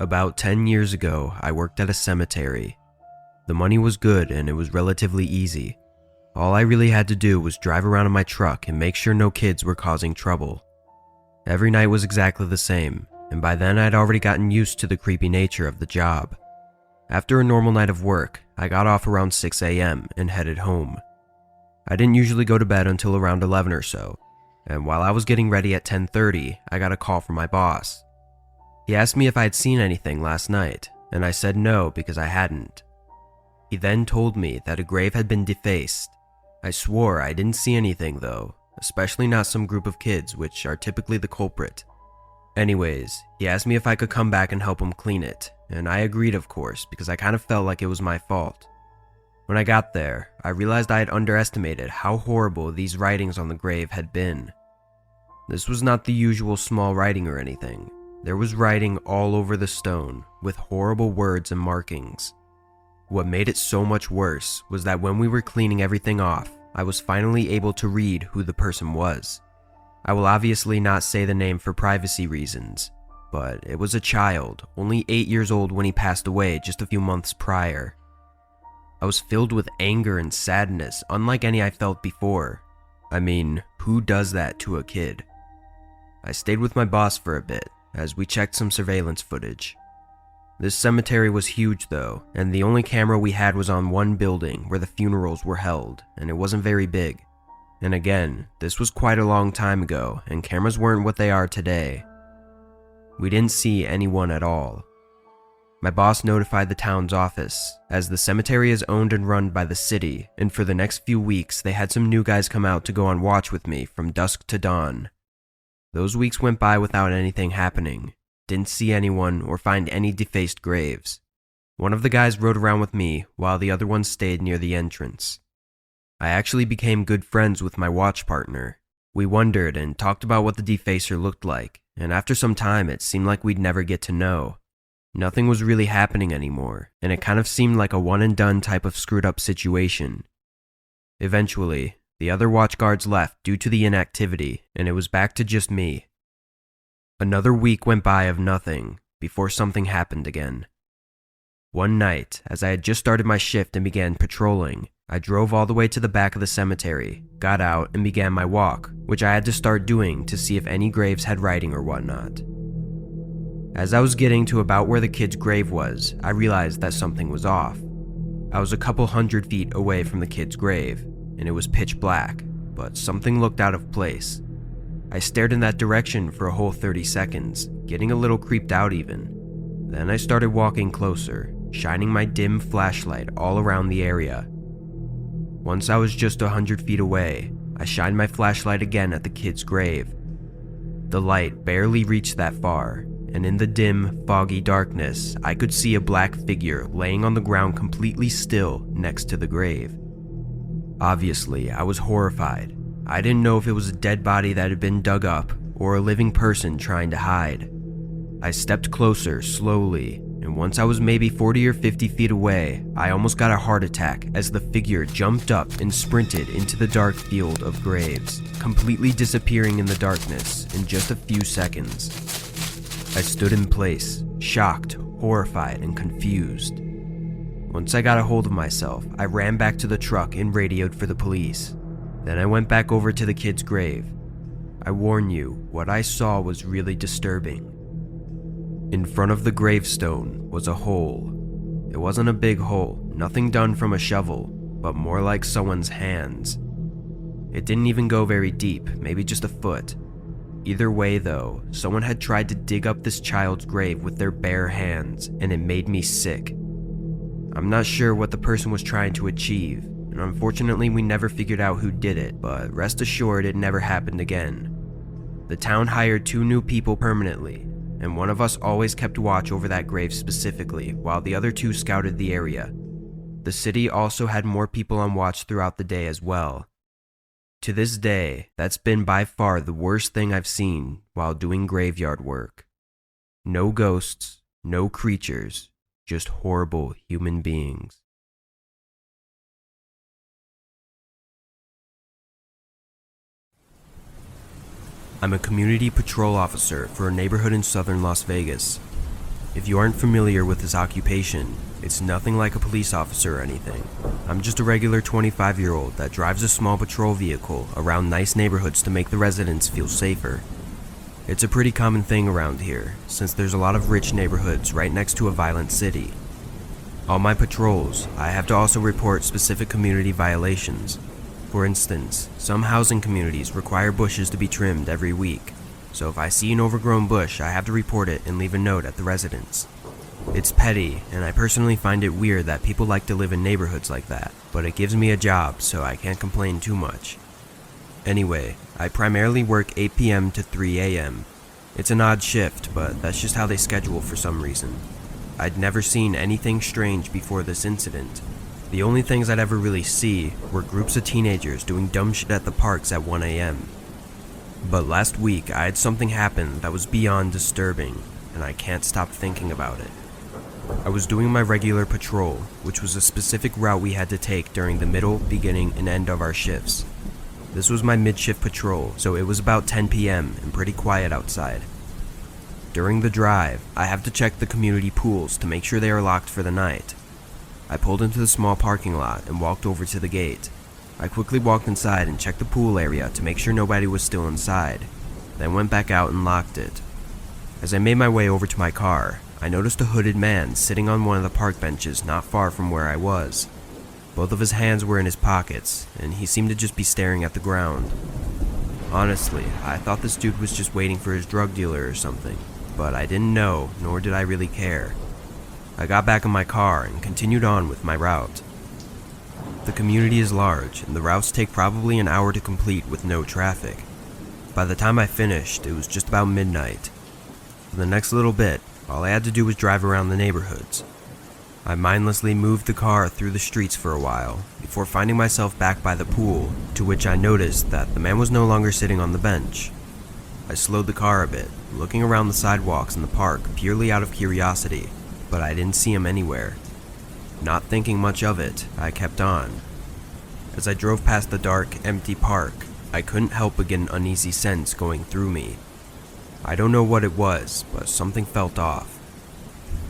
About 10 years ago, I worked at a cemetery. The money was good and it was relatively easy. All I really had to do was drive around in my truck and make sure no kids were causing trouble. Every night was exactly the same, and by then I'd already gotten used to the creepy nature of the job. After a normal night of work, I got off around 6 a.m. and headed home. I didn't usually go to bed until around 11 or so, and while I was getting ready at 10:30, I got a call from my boss. He asked me if I had seen anything last night, and I said no because I hadn't. He then told me that a grave had been defaced. I swore I didn't see anything though, especially not some group of kids, which are typically the culprit. Anyways, he asked me if I could come back and help him clean it, and I agreed of course because I kind of felt like it was my fault. When I got there, I realized I had underestimated how horrible these writings on the grave had been. This was not the usual small writing or anything. There was writing all over the stone, with horrible words and markings. What made it so much worse was that when we were cleaning everything off, I was finally able to read who the person was. I will obviously not say the name for privacy reasons, but it was a child, only 8 years old when he passed away just a few months prior. I was filled with anger and sadness, unlike any I felt before. I mean, who does that to a kid? I stayed with my boss for a bit, as we checked some surveillance footage. This cemetery was huge though, and the only camera we had was on one building where the funerals were held, and it wasn't very big. And again, this was quite a long time ago, and cameras weren't what they are today. We didn't see anyone at all. My boss notified the town's office, as the cemetery is owned and run by the city, and for the next few weeks they had some new guys come out to go on watch with me from dusk to dawn. Those weeks went by without anything happening. Didn't see anyone or find any defaced graves. One of the guys rode around with me while the other one stayed near the entrance. I actually became good friends with my watch partner. We wondered and talked about what the defacer looked like, and after some time it seemed like we'd never get to know. Nothing was really happening anymore, and it kind of seemed like a one and done type of screwed up situation. Eventually, the other watch guards left due to the inactivity, and it was back to just me. Another week went by of nothing before something happened again. One night, as I had just started my shift and began patrolling, I drove all the way to the back of the cemetery, got out, and began my walk, which I had to start doing to see if any graves had writing or whatnot. As I was getting to about where the kid's grave was, I realized that something was off. I was a couple 100 feet away from the kid's grave, and it was pitch black, but something looked out of place. I stared in that direction for a whole 30 seconds, getting a little creeped out even. Then I started walking closer, shining my dim flashlight all around the area. Once I was just 100 feet away, I shined my flashlight again at the kid's grave. The light barely reached that far, and in the dim, foggy darkness, I could see a black figure laying on the ground completely still next to the grave. Obviously, I was horrified. I didn't know if it was a dead body that had been dug up or a living person trying to hide. I stepped closer slowly, and once I was maybe 40 or 50 feet away, I almost got a heart attack as the figure jumped up and sprinted into the dark field of graves, completely disappearing in the darkness in just a few seconds. I stood in place, shocked, horrified, and confused. Once I got a hold of myself, I ran back to the truck and radioed for the police. Then I went back over to the kid's grave. I warn you, what I saw was really disturbing. In front of the gravestone was a hole. It wasn't a big hole, nothing done from a shovel, but more like someone's hands. It didn't even go very deep, maybe just a foot. Either way though, someone had tried to dig up this child's grave with their bare hands, and it made me sick. I'm not sure what the person was trying to achieve, and unfortunately we never figured out who did it, but rest assured it never happened again. The town hired 2 new people permanently, and one of us always kept watch over that grave specifically, while the other 2 scouted the area. The city also had more people on watch throughout the day as well. To this day, that's been by far the worst thing I've seen while doing graveyard work. No ghosts, no creatures, just horrible human beings. I'm a community patrol officer for a neighborhood in southern Las Vegas. If you aren't familiar with this occupation, it's nothing like a police officer or anything. I'm just a regular 25-year-old that drives a small patrol vehicle around nice neighborhoods to make the residents feel safer. It's a pretty common thing around here, since there's a lot of rich neighborhoods right next to a violent city. On my patrols, I have to also report specific community violations. For instance, some housing communities require bushes to be trimmed every week, so if I see an overgrown bush, I have to report it and leave a note at the residence. It's petty, and I personally find it weird that people like to live in neighborhoods like that, but it gives me a job, so I can't complain too much. Anyway, I primarily work 8 p.m. to 3 a.m. It's an odd shift, but that's just how they schedule for some reason. I'd never seen anything strange before this incident. The only things I'd ever really see were groups of teenagers doing dumb shit at the parks at 1 a.m. But last week, I had something happen that was beyond disturbing, and I can't stop thinking about it. I was doing my regular patrol, which was a specific route we had to take during the middle, beginning, and end of our shifts. This was my mid-shift patrol, so it was about 10 p.m. and pretty quiet outside. During the drive, I have to check the community pools to make sure they are locked for the night. I pulled into the small parking lot and walked over to the gate. I quickly walked inside and checked the pool area to make sure nobody was still inside, then went back out and locked it. As I made my way over to my car, I noticed a hooded man sitting on one of the park benches not far from where I was. Both of his hands were in his pockets, and he seemed to just be staring at the ground. Honestly, I thought this dude was just waiting for his drug dealer or something, but I didn't know, nor did I really care. I got back in my car and continued on with my route. The community is large, and the routes take probably an hour to complete with no traffic. By the time I finished, it was just about midnight. For the next little bit, all I had to do was drive around the neighborhoods. I mindlessly moved the car through the streets for a while, before finding myself back by the pool, to which I noticed that the man was no longer sitting on the bench. I slowed the car a bit, looking around the sidewalks in the park purely out of curiosity, but I didn't see him anywhere. Not thinking much of it, I kept on. As I drove past the dark, empty park, I couldn't help but get an uneasy sense going through me. I don't know what it was, but something felt off.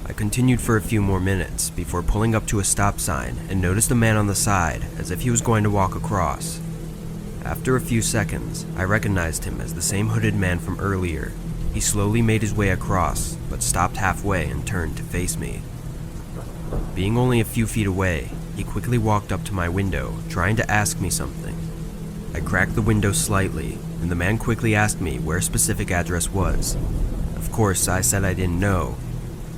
I continued for a few more minutes before pulling up to a stop sign and noticed a man on the side as if he was going to walk across. After a few seconds, I recognized him as the same hooded man from earlier. He slowly made his way across, but stopped halfway and turned to face me. Being only a few feet away, he quickly walked up to my window, trying to ask me something. I cracked the window slightly, and the man quickly asked me where a specific address was. Of course, I said I didn't know.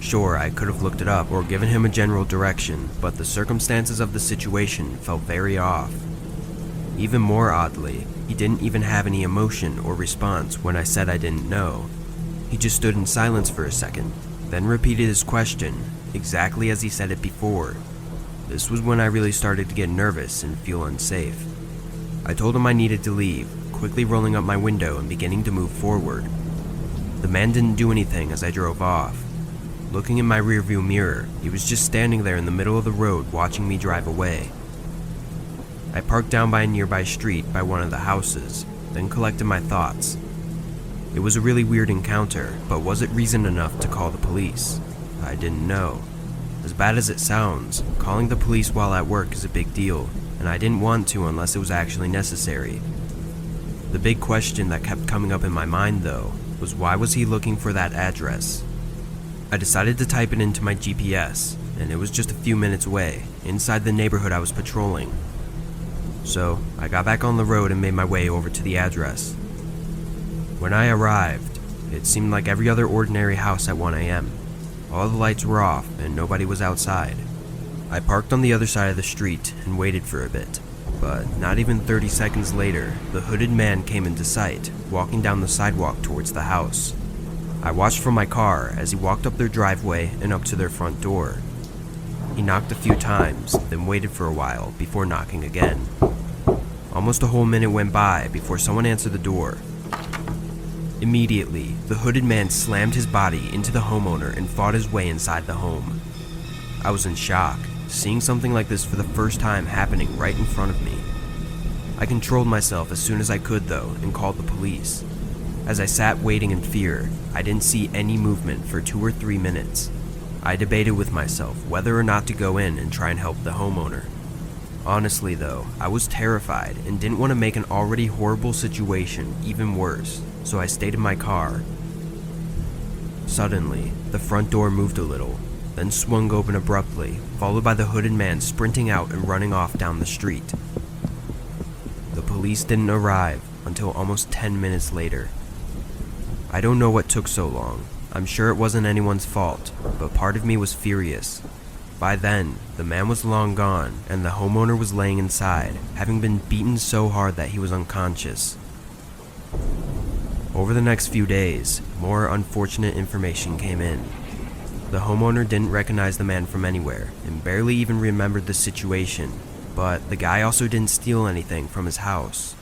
Sure, I could have looked it up or given him a general direction, but the circumstances of the situation felt very off. Even more oddly, he didn't even have any emotion or response when I said I didn't know. He just stood in silence for a second, then repeated his question, exactly as he said it before. This was when I really started to get nervous and feel unsafe. I told him I needed to leave, quickly rolling up my window and beginning to move forward. The man didn't do anything as I drove off. Looking in my rearview mirror, he was just standing there in the middle of the road watching me drive away. I parked down by a nearby street by one of the houses, then collected my thoughts. It was a really weird encounter, but was it reason enough to call the police? I didn't know. As bad as it sounds, calling the police while at work is a big deal, and I didn't want to unless it was actually necessary. The big question that kept coming up in my mind, though, was why was he looking for that address? I decided to type it into my GPS, and it was just a few minutes away, inside the neighborhood I was patrolling. So, I got back on the road and made my way over to the address. When I arrived, it seemed like every other ordinary house at 1 a.m. All the lights were off and nobody was outside. I parked on the other side of the street and waited for a bit, but not even 30 seconds later, the hooded man came into sight, walking down the sidewalk towards the house. I watched from my car as he walked up their driveway and up to their front door. He knocked a few times, then waited for a while before knocking again. Almost a whole minute went by before someone answered the door. Immediately, the hooded man slammed his body into the homeowner and fought his way inside the home. I was in shock, seeing something like this for the first time happening right in front of me. I controlled myself as soon as I could though and called the police. As I sat waiting in fear, I didn't see any movement for 2 or 3 minutes. I debated with myself whether or not to go in and try and help the homeowner. Honestly though, I was terrified and didn't want to make an already horrible situation even worse, so I stayed in my car. Suddenly, the front door moved a little, then swung open abruptly, followed by the hooded man sprinting out and running off down the street. The police didn't arrive until almost 10 minutes later. I don't know what took so long. I'm sure it wasn't anyone's fault, but part of me was furious. By then, the man was long gone, and the homeowner was laying inside, having been beaten so hard that he was unconscious. Over the next few days, more unfortunate information came in. The homeowner didn't recognize the man from anywhere, and barely even remembered the situation, but the guy also didn't steal anything from his house.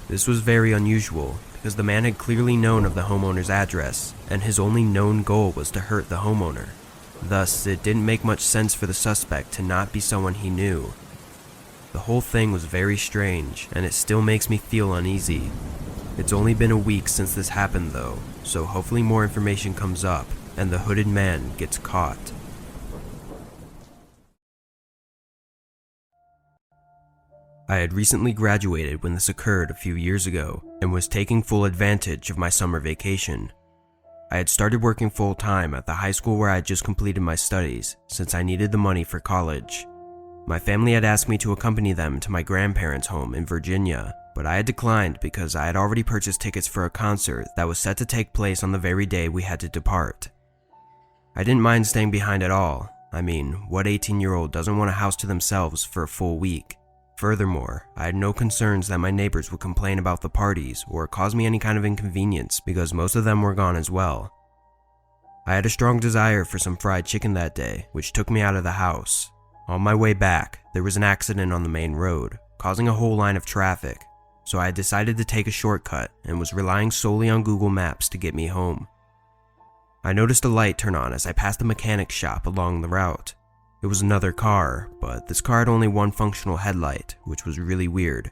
This was very unusual, because the man had clearly known of the homeowner's address, and his only known goal was to hurt the homeowner. Thus, it didn't make much sense for the suspect to not be someone he knew. The whole thing was very strange, and it still makes me feel uneasy. It's only been a week since this happened though, so hopefully more information comes up, and the hooded man gets caught. I had recently graduated when this occurred a few years ago, and was taking full advantage of my summer vacation. I had started working full-time at the high school where I had just completed my studies, since I needed the money for college. My family had asked me to accompany them to my grandparents' home in Virginia, but I had declined because I had already purchased tickets for a concert that was set to take place on the very day we had to depart. I didn't mind staying behind at all. I mean, what 18-year-old doesn't want a house to themselves for a full week? Furthermore, I had no concerns that my neighbors would complain about the parties or cause me any kind of inconvenience because most of them were gone as well. I had a strong desire for some fried chicken that day, which took me out of the house. On my way back, there was an accident on the main road, causing a whole line of traffic, so I had decided to take a shortcut and was relying solely on Google Maps to get me home. I noticed a light turn on as I passed a mechanic shop along the route. It was another car, but this car had only one functional headlight, which was really weird.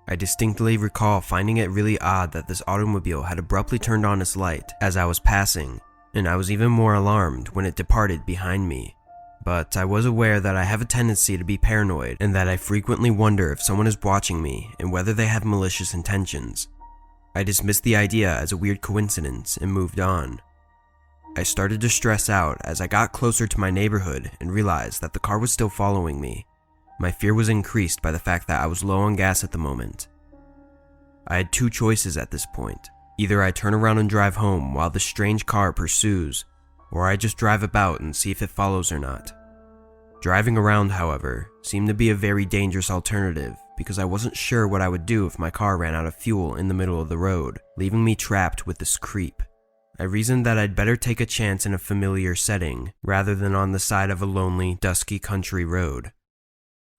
I distinctly recall finding it really odd that this automobile had abruptly turned on its light as I was passing, and I was even more alarmed when it departed behind me. But I was aware that I have a tendency to be paranoid and that I frequently wonder if someone is watching me and whether they have malicious intentions. I dismissed the idea as a weird coincidence and moved on. I started to stress out as I got closer to my neighborhood and realized that the car was still following me. My fear was increased by the fact that I was low on gas at the moment. I had two choices at this point. Either I turn around and drive home while the strange car pursues, or I just drive about and see if it follows or not. Driving around, however, seemed to be a very dangerous alternative because I wasn't sure what I would do if my car ran out of fuel in the middle of the road, leaving me trapped with this creep. I reasoned that I'd better take a chance in a familiar setting, rather than on the side of a lonely, dusky country road.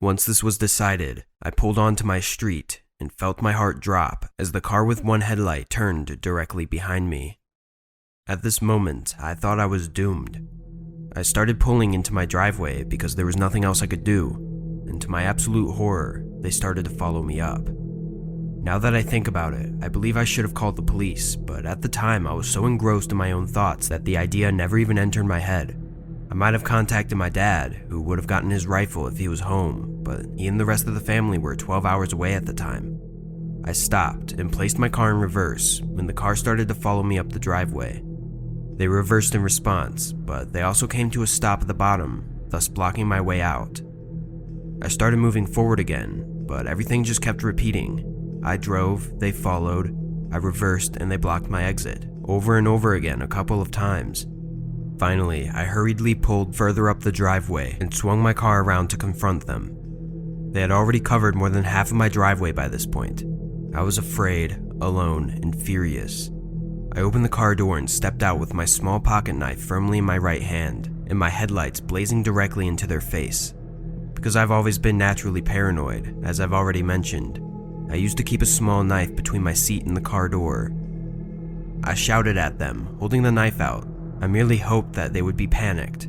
Once this was decided, I pulled onto my street and felt my heart drop as the car with one headlight turned directly behind me. At this moment, I thought I was doomed. I started pulling into my driveway because there was nothing else I could do, and to my absolute horror, they started to follow me up. Now that I think about it, I believe I should have called the police, but at the time I was so engrossed in my own thoughts that the idea never even entered my head. I might have contacted my dad, who would have gotten his rifle if he was home, but he and the rest of the family were 12 hours away at the time. I stopped and placed my car in reverse when the car started to follow me up the driveway. They reversed in response, but they also came to a stop at the bottom, thus blocking my way out. I started moving forward again, but everything just kept repeating. I drove, they followed, I reversed, and they blocked my exit, over and over again a couple of times. Finally, I hurriedly pulled further up the driveway and swung my car around to confront them. They had already covered more than half of my driveway by this point. I was afraid, alone, and furious. I opened the car door and stepped out with my small pocket knife firmly in my right hand, and my headlights blazing directly into their face. Because I've always been naturally paranoid, as I've already mentioned, I used to keep a small knife between my seat and the car door. I shouted at them, holding the knife out. I merely hoped that they would be panicked.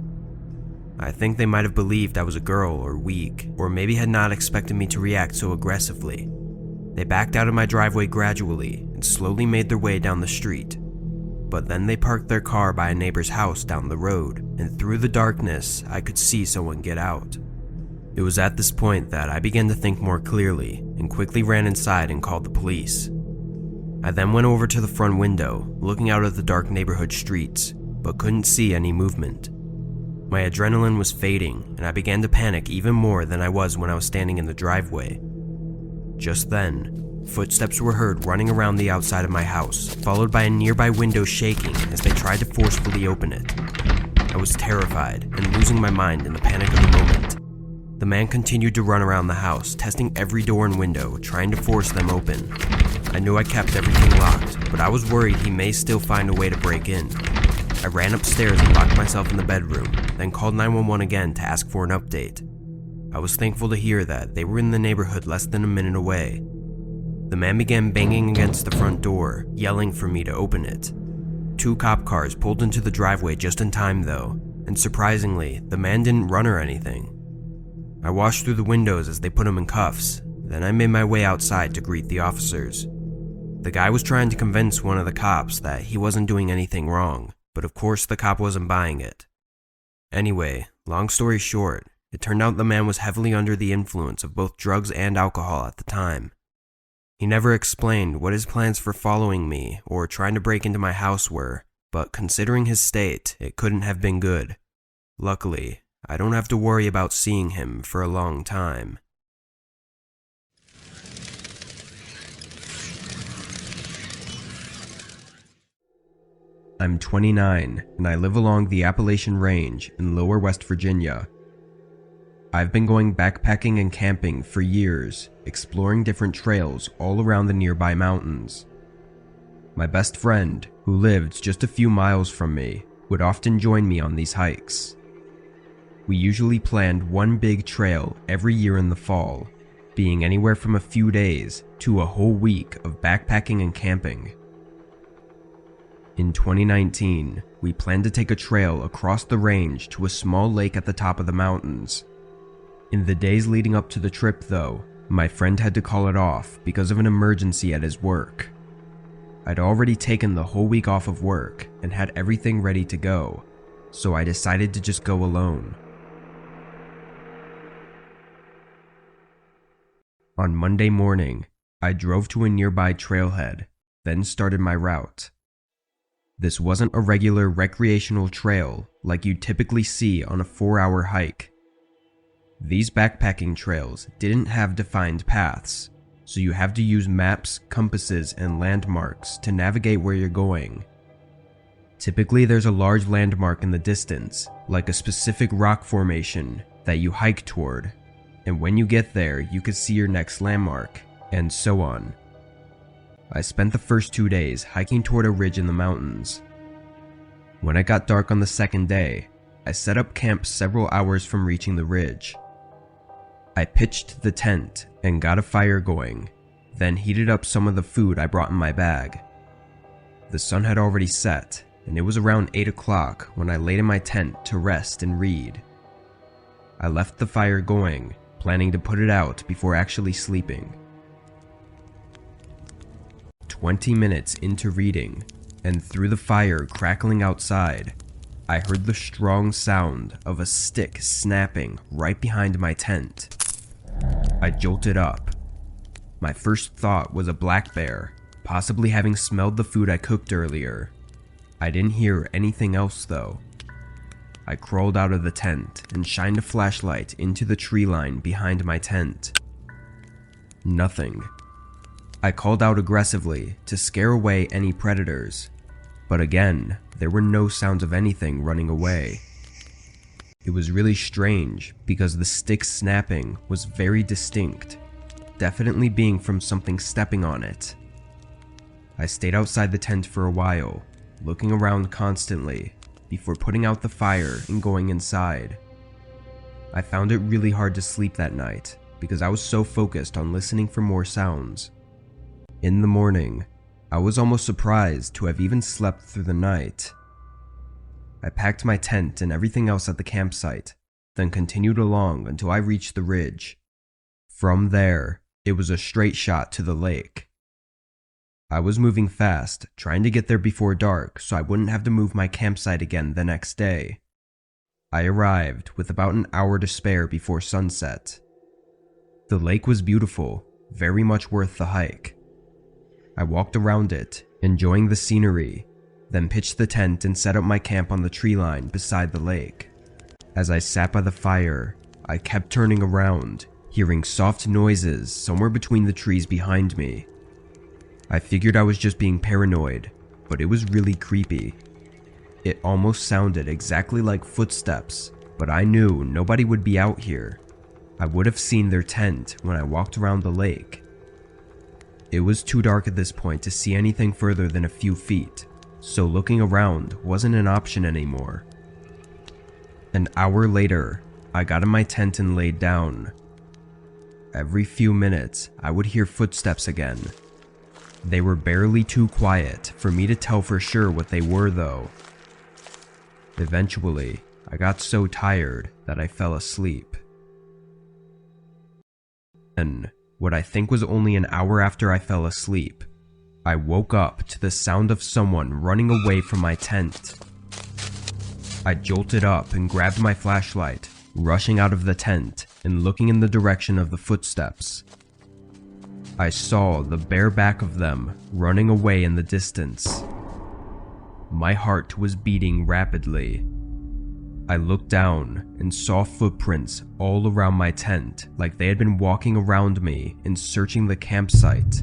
I think they might have believed I was a girl or weak, or maybe had not expected me to react so aggressively. They backed out of my driveway gradually and slowly made their way down the street. but then they parked their car by a neighbor's house down the road, and through the darkness, I could see someone get out. It was at this point that I began to think more clearly and quickly ran inside and called the police. I then went over to the front window, looking out at the dark neighborhood streets, but couldn't see any movement. My adrenaline was fading, and I began to panic even more than I was when I was standing in the driveway. Just then, footsteps were heard running around the outside of my house, followed by a nearby window shaking as they tried to forcefully open it. I was terrified and losing my mind in the panic of the moment. The man continued to run around the house, testing every door and window, trying to force them open. I knew I kept everything locked, but I was worried he may still find a way to break in. I ran upstairs and locked myself in the bedroom, then called 911 again to ask for an update. I was thankful to hear that they were in the neighborhood less than a minute away. The man began banging against the front door, yelling for me to open it. 2 cop cars pulled into the driveway just in time though, and surprisingly, the man didn't run or anything. I watched through the windows as they put him in cuffs, then I made my way outside to greet the officers. The guy was trying to convince one of the cops that he wasn't doing anything wrong, but of course the cop wasn't buying it. Anyway, long story short, it turned out the man was heavily under the influence of both drugs and alcohol at the time. He never explained what his plans for following me or trying to break into my house were, but considering his state, it couldn't have been good. Luckily, I don't have to worry about seeing him for a long time. I'm 29 and I live along the Appalachian Range in lower West Virginia. I've been going backpacking and camping for years, exploring different trails all around the nearby mountains. My best friend, who lived just a few miles from me, would often join me on these hikes. We usually planned one big trail every year in the fall, being anywhere from a few days to a whole week of backpacking and camping. In 2019, we planned to take a trail across the range to a small lake at the top of the mountains. In the days leading up to the trip though, my friend had to call it off because of an emergency at his work. I'd already taken the whole week off of work and had everything ready to go, so I decided to just go alone. On Monday morning, I drove to a nearby trailhead, then started my route. This wasn't a regular recreational trail like you'd typically see on a 4-hour hike. These backpacking trails didn't have defined paths, so you have to use maps, compasses, and landmarks to navigate where you're going. Typically there's a large landmark in the distance, like a specific rock formation that you hike toward, and when you get there you can see your next landmark, and so on. I spent the first 2 days hiking toward a ridge in the mountains. When it got dark on the second day, I set up camp several hours from reaching the ridge. I pitched the tent and got a fire going, then heated up some of the food I brought in my bag. The sun had already set, and it was around 8 o'clock when I laid in my tent to rest and read. I left the fire going, planning to put it out before actually sleeping. 20 minutes into reading, and through the fire crackling outside, I heard the strong sound of a stick snapping right behind my tent. I jolted up. My first thought was a black bear, possibly having smelled the food I cooked earlier. I didn't hear anything else though. I crawled out of the tent and shined a flashlight into the tree line behind my tent. Nothing. I called out aggressively to scare away any predators, but again, there were no sounds of anything running away. It was really strange because the stick snapping was very distinct, definitely being from something stepping on it. I stayed outside the tent for a while, looking around constantly before putting out the fire and going inside. I found it really hard to sleep that night because I was so focused on listening for more sounds. In the morning, I was almost surprised to have even slept through the night. I packed my tent and everything else at the campsite, then continued along until I reached the ridge. From there, it was a straight shot to the lake. I was moving fast, trying to get there before dark so I wouldn't have to move my campsite again the next day. I arrived with about an hour to spare before sunset. The lake was beautiful, very much worth the hike. I walked around it, enjoying the scenery, then pitched the tent and set up my camp on the tree line beside the lake. As I sat by the fire, I kept turning around, hearing soft noises somewhere between the trees behind me. I figured I was just being paranoid, but it was really creepy. It almost sounded exactly like footsteps, but I knew nobody would be out here. I would have seen their tent when I walked around the lake. It was too dark at this point to see anything further than a few feet, so looking around wasn't an option anymore. An hour later, I got in my tent and laid down. Every few minutes, I would hear footsteps again. They were barely too quiet for me to tell for sure what they were though. Eventually, I got so tired that I fell asleep. And what I think was only an hour after I fell asleep, I woke up to the sound of someone running away from my tent. I jolted up and grabbed my flashlight, rushing out of the tent and looking in the direction of the footsteps. I saw the bare back of them running away in the distance. My heart was beating rapidly. I looked down and saw footprints all around my tent, like they had been walking around me and searching the campsite.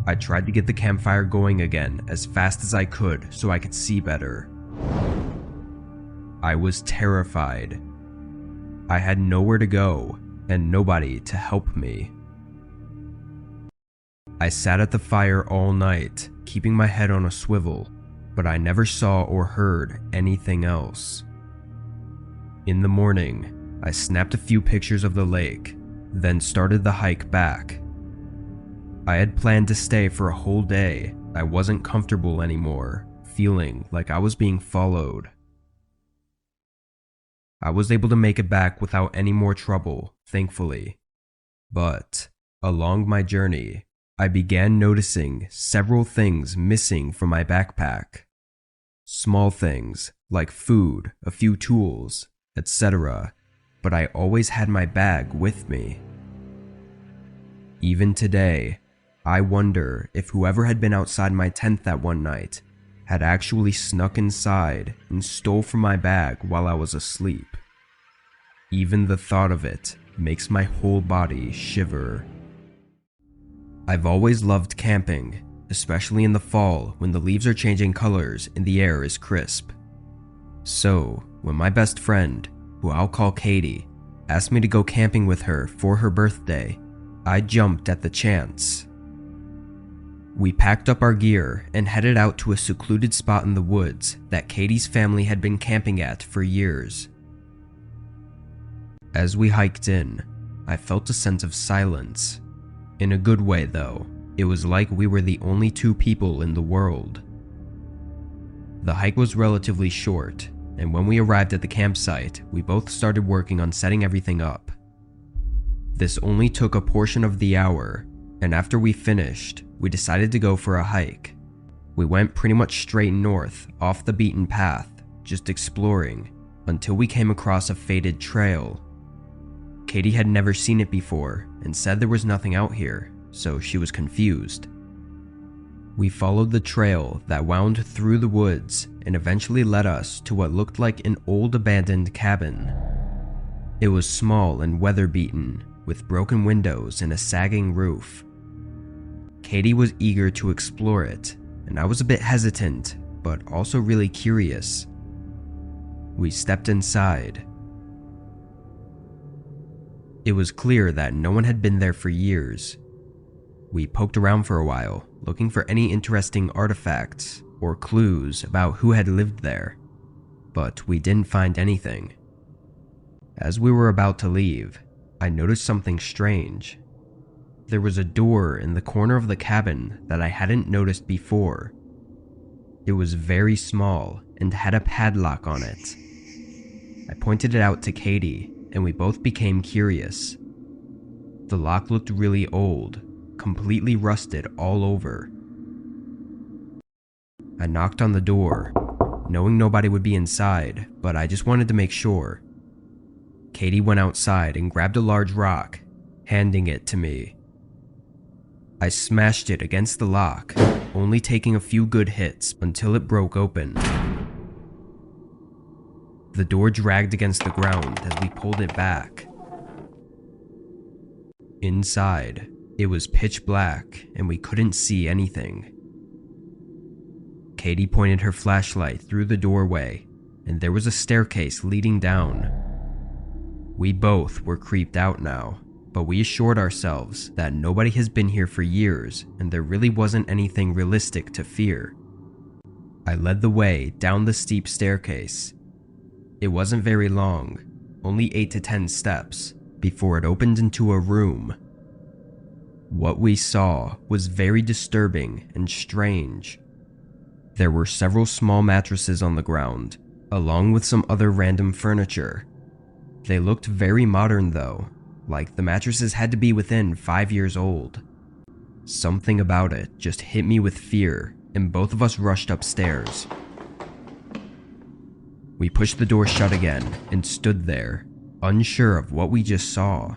I tried to get the campfire going again as fast as I could so I could see better. I was terrified. I had nowhere to go and nobody to help me. I sat at the fire all night, keeping my head on a swivel, but I never saw or heard anything else. In the morning, I snapped a few pictures of the lake, then started the hike back. I had planned to stay for a whole day. I wasn't comfortable anymore, feeling like I was being followed. I was able to make it back without any more trouble, thankfully. But along my journey, I began noticing several things missing from my backpack. Small things like food, a few tools, etc., but I always had my bag with me. Even today, I wonder if whoever had been outside my tent that one night had actually snuck inside and stole from my bag while I was asleep. Even the thought of it makes my whole body shiver. I've always loved camping, especially in the fall when the leaves are changing colors and the air is crisp. So, when my best friend, who I'll call Katie, asked me to go camping with her for her birthday, I jumped at the chance. We packed up our gear and headed out to a secluded spot in the woods that Katie's family had been camping at for years. As we hiked in, I felt a sense of silence. In a good way though, it was like we were the only two people in the world. The hike was relatively short, and when we arrived at the campsite, we both started working on setting everything up. This only took a portion of the hour, and after we finished, we decided to go for a hike. We went pretty much straight north, off the beaten path, just exploring, until we came across a faded trail. Katie had never seen it before and said there was nothing out here, so she was confused. We followed the trail that wound through the woods and eventually led us to what looked like an old abandoned cabin. It was small and weather-beaten, with broken windows and a sagging roof. Katie was eager to explore it, and I was a bit hesitant, but also really curious. We stepped inside. It was clear that no one had been there for years. We poked around for a while, looking for any interesting artifacts or clues about who had lived there, but we didn't find anything. As we were about to leave, I noticed something strange. There was a door in the corner of the cabin that I hadn't noticed before. It was very small and had a padlock on it. I pointed it out to Katie, and we both became curious. The lock looked really old, completely rusted all over. I knocked on the door, knowing nobody would be inside, but I just wanted to make sure. Katie went outside and grabbed a large rock, handing it to me. I smashed it against the lock, only taking a few good hits until it broke open. The door dragged against the ground as we pulled it back. Inside, it was pitch black and we couldn't see anything. Katie pointed her flashlight through the doorway, and there was a staircase leading down. We both were creeped out now, but we assured ourselves that nobody has been here for years and there really wasn't anything realistic to fear. I led the way down the steep staircase. It wasn't very long, only 8 to 10 steps, before it opened into a room. What we saw was very disturbing and strange. There were several small mattresses on the ground, along with some other random furniture. They looked very modern though, like the mattresses had to be within 5 years old. Something about it just hit me with fear, and both of us rushed upstairs. We pushed the door shut again and stood there, unsure of what we just saw.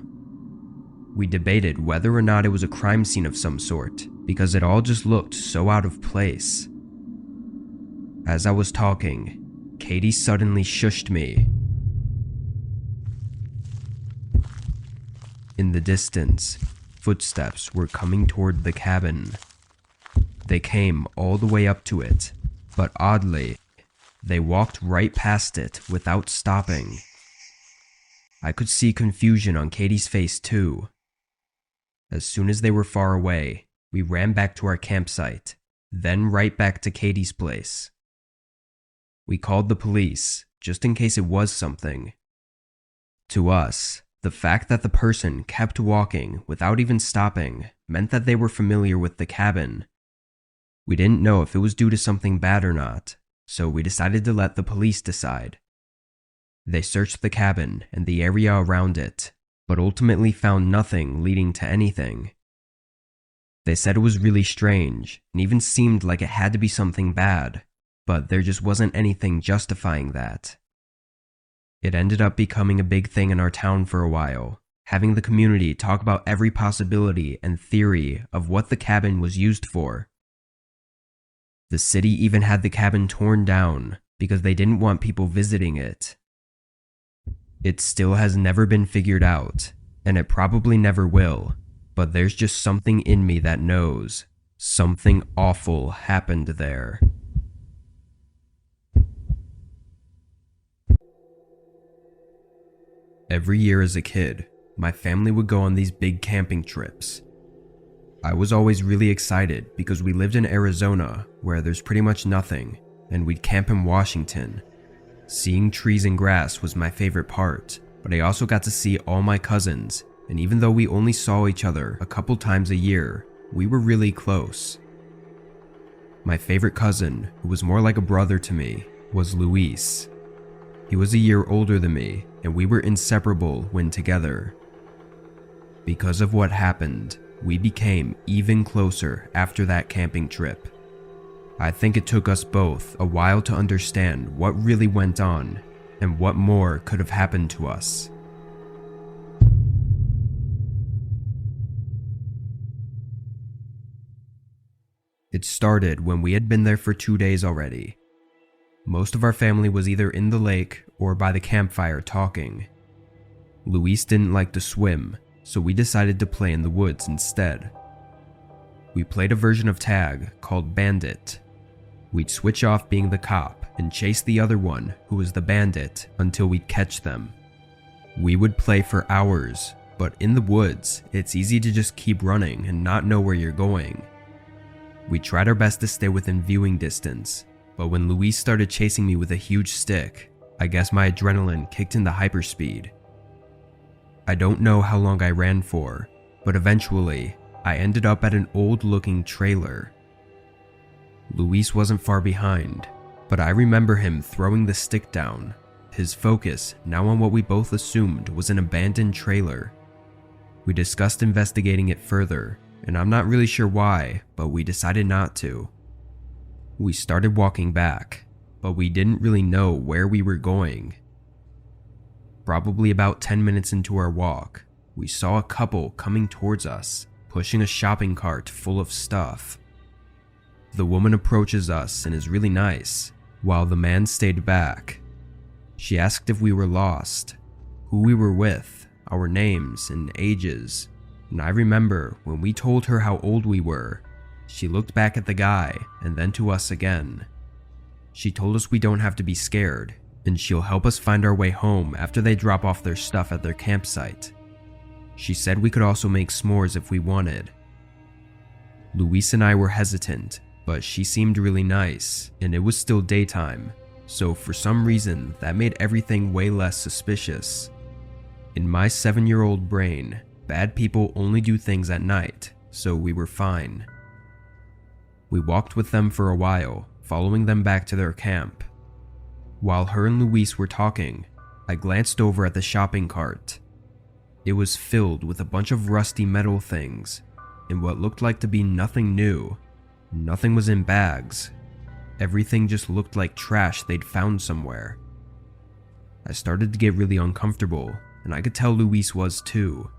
We debated whether or not it was a crime scene of some sort, because it all just looked so out of place. As I was talking, Katie suddenly shushed me. In the distance, footsteps were coming toward the cabin. They came all the way up to it, but oddly, they walked right past it without stopping. I could see confusion on Katie's face too. As soon as they were far away, we ran back to our campsite, then right back to Katie's place. We called the police, just in case it was something. To us, the fact that the person kept walking without even stopping meant that they were familiar with the cabin. We didn't know if it was due to something bad or not, so we decided to let the police decide. They searched the cabin and the area around it, but ultimately found nothing leading to anything. They said it was really strange, and even seemed like it had to be something bad, but there just wasn't anything justifying that. It ended up becoming a big thing in our town for a while, having the community talk about every possibility and theory of what the cabin was used for. The city even had the cabin torn down because they didn't want people visiting it. It still has never been figured out, and it probably never will, but there's just something in me that knows something awful happened there. Every year as a kid, my family would go on these big camping trips. I was always really excited because we lived in Arizona where there's pretty much nothing, and we'd camp in Washington. Seeing trees and grass was my favorite part, but I also got to see all my cousins, and even though we only saw each other a couple times a year, we were really close. My favorite cousin, who was more like a brother to me, was Luis. He was a year older than me, and we were inseparable when together. Because of what happened, we became even closer after that camping trip. I think it took us both a while to understand what really went on and what more could have happened to us. It started when we had been there for 2 days already. Most of our family was either in the lake or by the campfire talking. Luis didn't like to swim, so we decided to play in the woods instead. We played a version of tag called Bandit. We'd switch off being the cop and chase the other one, who was the bandit, until we'd catch them. We would play for hours, but in the woods, it's easy to just keep running and not know where you're going. We tried our best to stay within viewing distance, but when Luis started chasing me with a huge stick, I guess my adrenaline kicked into hyperspeed. I don't know how long I ran for, but eventually, I ended up at an old-looking trailer. Luis wasn't far behind, but I remember him throwing the stick down, his focus now on what we both assumed was an abandoned trailer. We discussed investigating it further, and I'm not really sure why, but we decided not to. We started walking back, but we didn't really know where we were going. Probably about 10 minutes into our walk, we saw a couple coming towards us, pushing a shopping cart full of stuff. The woman approaches us and is really nice, while the man stayed back. She asked if we were lost, who we were with, our names and ages, and I remember when we told her how old we were, she looked back at the guy and then to us again. She told us we don't have to be scared, and she'll help us find our way home after they drop off their stuff at their campsite. She said we could also make s'mores if we wanted. Luis and I were hesitant, but she seemed really nice, and it was still daytime, so for some reason that made everything way less suspicious. In my 7-year-old brain, bad people only do things at night, so we were fine. We walked with them for a while, following them back to their camp. While her and Luis were talking, I glanced over at the shopping cart. It was filled with a bunch of rusty metal things, and what looked like to be nothing new. Nothing was in bags. Everything just looked like trash they'd found somewhere. I started to get really uncomfortable, and I could tell Luis was too.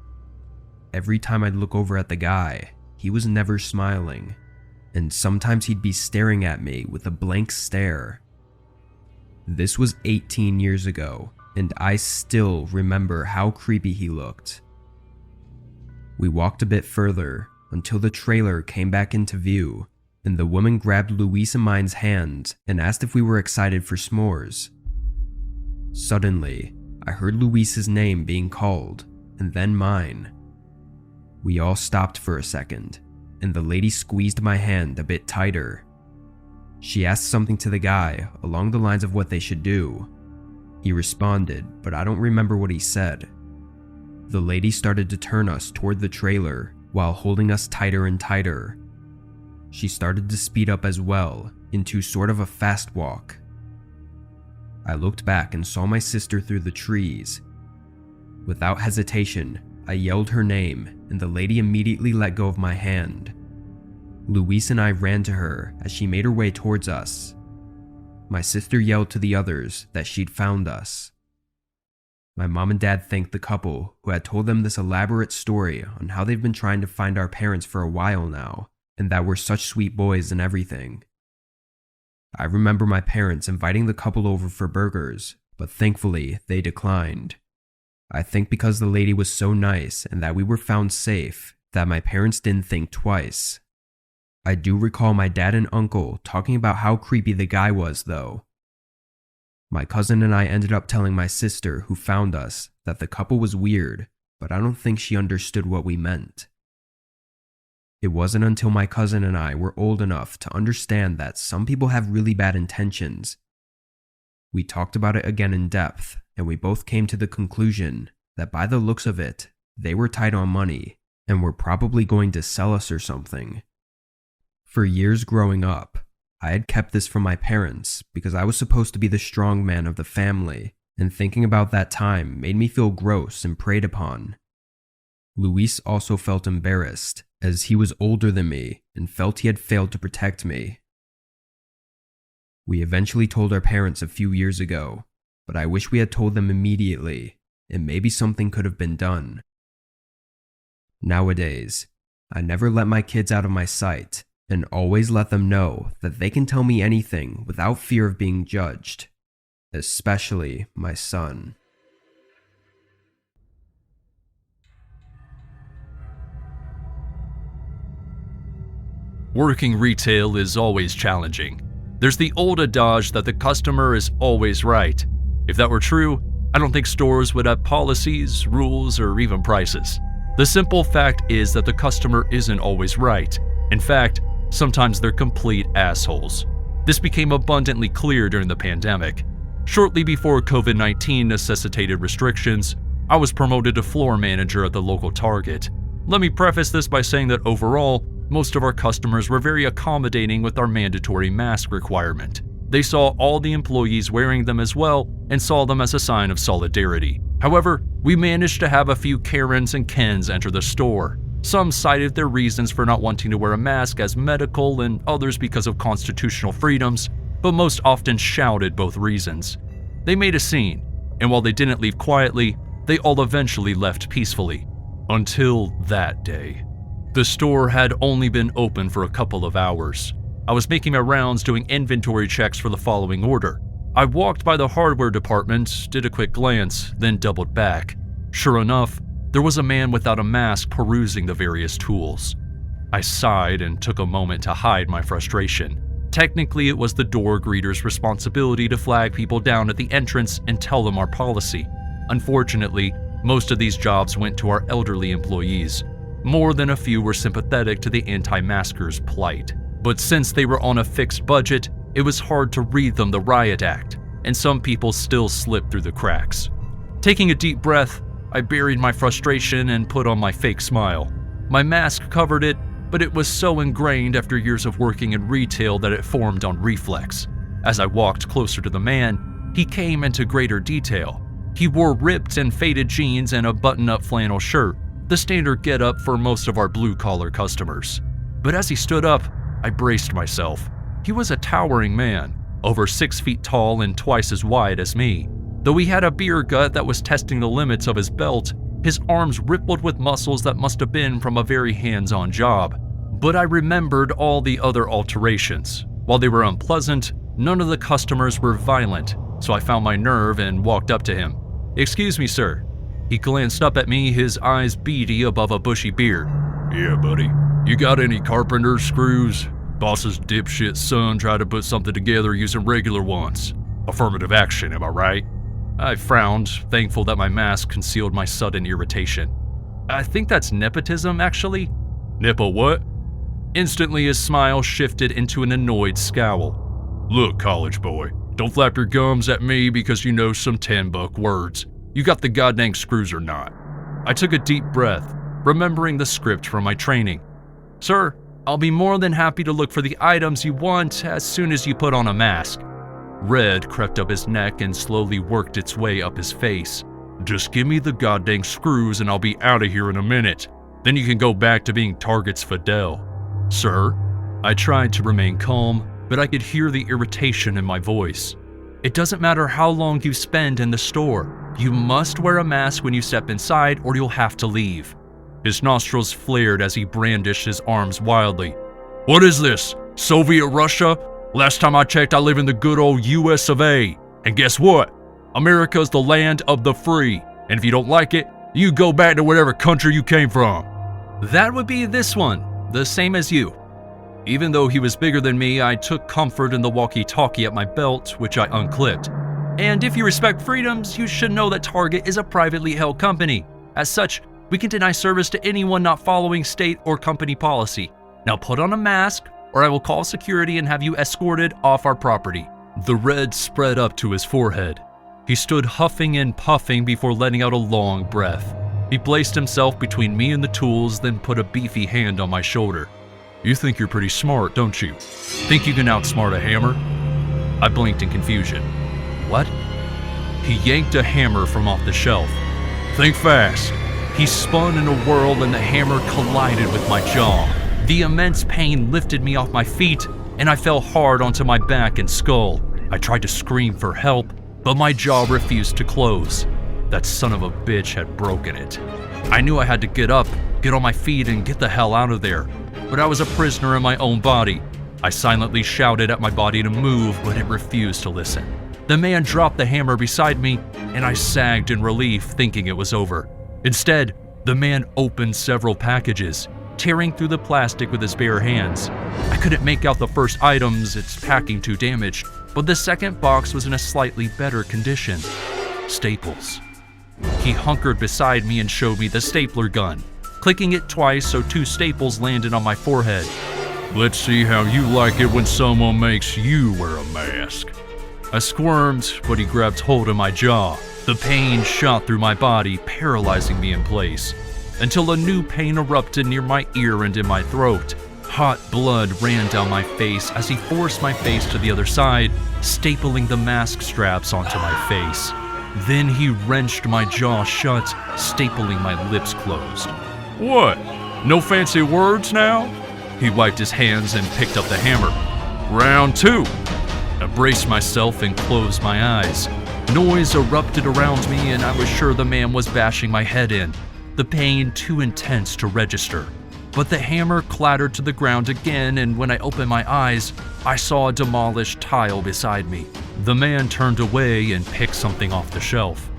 Every time I'd look over at the guy, he was never smiling, and sometimes he'd be staring at me with a blank stare. This was 18 years ago, and I still remember how creepy he looked. We walked a bit further until the trailer came back into view, and the woman grabbed Luis and mine's hands and asked if we were excited for s'mores. Suddenly, I heard Luis's name being called, and then mine. We all stopped for a second, and the lady squeezed my hand a bit tighter. She asked something to the guy along the lines of what they should do. He responded, but I don't remember what he said. The lady started to turn us toward the trailer while holding us tighter and tighter. She started to speed up as well, into sort of a fast walk. I looked back and saw my sister through the trees. Without hesitation, I yelled her name, and the lady immediately let go of my hand. Luis and I ran to her as she made her way towards us. My sister yelled to the others that she'd found us. My mom and dad thanked the couple who had told them this elaborate story on how they've been trying to find our parents for a while now, and that we're such sweet boys and everything. I remember my parents inviting the couple over for burgers, but thankfully they declined. I think because the lady was so nice and that we were found safe, that my parents didn't think twice. I do recall my dad and uncle talking about how creepy the guy was though. My cousin and I ended up telling my sister who found us that the couple was weird, but I don't think she understood what we meant. It wasn't until my cousin and I were old enough to understand that some people have really bad intentions. We talked about it again in depth, and we both came to the conclusion that by the looks of it, they were tight on money and were probably going to sell us or something. For years growing up, I had kept this from my parents because I was supposed to be the strong man of the family, and thinking about that time made me feel gross and preyed upon. Luis also felt embarrassed, as he was older than me and felt he had failed to protect me. We eventually told our parents a few years ago, but I wish we had told them immediately, and maybe something could have been done. Nowadays, I never let my kids out of my sight, and always let them know that they can tell me anything without fear of being judged, especially my son. Working retail is always challenging. There's the old adage that the customer is always right. If that were true, I don't think stores would have policies, rules, or even prices. The simple fact is that the customer isn't always right. In fact, sometimes they're complete assholes. This became abundantly clear during the pandemic. Shortly before COVID-19 necessitated restrictions, I was promoted to floor manager at the local Target. Let me preface this by saying that overall, most of our customers were very accommodating with our mandatory mask requirement. They saw all the employees wearing them as well and saw them as a sign of solidarity. However, we managed to have a few Karens and Kens enter the store. Some cited their reasons for not wanting to wear a mask as medical and others because of constitutional freedoms, but most often shouted both reasons. They made a scene, and while they didn't leave quietly, they all eventually left peacefully. Until that day. The store had only been open for a couple of hours. I was making my rounds doing inventory checks for the following order. I walked by the hardware department, did a quick glance, then doubled back. Sure enough, there was a man without a mask perusing the various tools. I sighed and took a moment to hide my frustration. Technically, it was the door greeter's responsibility to flag people down at the entrance and tell them our policy. Unfortunately, most of these jobs went to our elderly employees. More than a few were sympathetic to the anti-maskers' plight. But since they were on a fixed budget, it was hard to read them the riot act, and some people still slipped through the cracks. Taking a deep breath, I buried my frustration and put on my fake smile. My mask covered it, but it was so ingrained after years of working in retail that it formed on reflex. As I walked closer to the man, he came into greater detail. He wore ripped and faded jeans and a button-up flannel shirt, the standard get-up for most of our blue-collar customers. But as he stood up, I braced myself. He was a towering man, over 6 feet tall and twice as wide as me. Though he had a beer gut that was testing the limits of his belt, his arms rippled with muscles that must have been from a very hands-on job. But I remembered all the other alterations. While they were unpleasant, none of the customers were violent, so I found my nerve and walked up to him. "Excuse me, sir." He glanced up at me, his eyes beady above a bushy beard. "Yeah, buddy. You got any carpenter screws? Boss's dipshit son tried to put something together using regular ones. Affirmative action, am I right?" I frowned, thankful that my mask concealed my sudden irritation. "I think that's nepotism, actually." "Nepo what?" Instantly, his smile shifted into an annoyed scowl. "Look, college boy, don't flap your gums at me because you know some 10-buck words. You got the goddamn screws or not?" I took a deep breath, remembering the script from my training. "Sir, I'll be more than happy to look for the items you want as soon as you put on a mask." Red crept up his neck and slowly worked its way up his face. "Just give me the goddamn screws and I'll be out of here in a minute. Then you can go back to being Target's Fidel." "Sir?" I tried to remain calm, but I could hear the irritation in my voice. "It doesn't matter how long you spend in the store. You must wear a mask when you step inside or you'll have to leave." His nostrils flared as he brandished his arms wildly. "What is this? Soviet Russia? Last time I checked, I live in the good old US of A. And guess what? America's the land of the free. And if you don't like it, you go back to whatever country you came from." "That would be this one, the same as you." Even though he was bigger than me, I took comfort in the walkie-talkie at my belt, which I unclipped. "And if you respect freedoms, you should know that Target is a privately held company. As such, we can deny service to anyone not following state or company policy. Now put on a mask, or I will call security and have you escorted off our property." The red spread up to his forehead. He stood huffing and puffing before letting out a long breath. He placed himself between me and the tools, then put a beefy hand on my shoulder. "You think you're pretty smart, don't you? Think you can outsmart a hammer?" I blinked in confusion. "What?" He yanked a hammer from off the shelf. "Think fast." He spun in a whirl and the hammer collided with my jaw. The immense pain lifted me off my feet, and I fell hard onto my back and skull. I tried to scream for help, but my jaw refused to close. That son of a bitch had broken it. I knew I had to get up, get on my feet, and get the hell out of there. But I was a prisoner in my own body. I silently shouted at my body to move, but it refused to listen. The man dropped the hammer beside me, and I sagged in relief, thinking it was over. Instead, the man opened several packages, tearing through the plastic with his bare hands. I couldn't make out the first items, its packing too damaged, but the second box was in a slightly better condition. Staples. He hunkered beside me and showed me the stapler gun, clicking it twice so 2 staples landed on my forehead. "Let's see how you like it when someone makes you wear a mask." I squirmed, but he grabbed hold of my jaw. The pain shot through my body, paralyzing me in place, until a new pain erupted near my ear and in my throat. Hot blood ran down my face as he forced my face to the other side, stapling the mask straps onto my face. Then he wrenched my jaw shut, stapling my lips closed. "What? No fancy words now? He wiped his hands and picked up the hammer. Round 2. I braced myself and closed my eyes. Noise erupted around me and I was sure the man was bashing my head in, the pain too intense to register. But the hammer clattered to the ground again, and when I opened my eyes, I saw a demolished tile beside me. The man turned away and picked something off the shelf.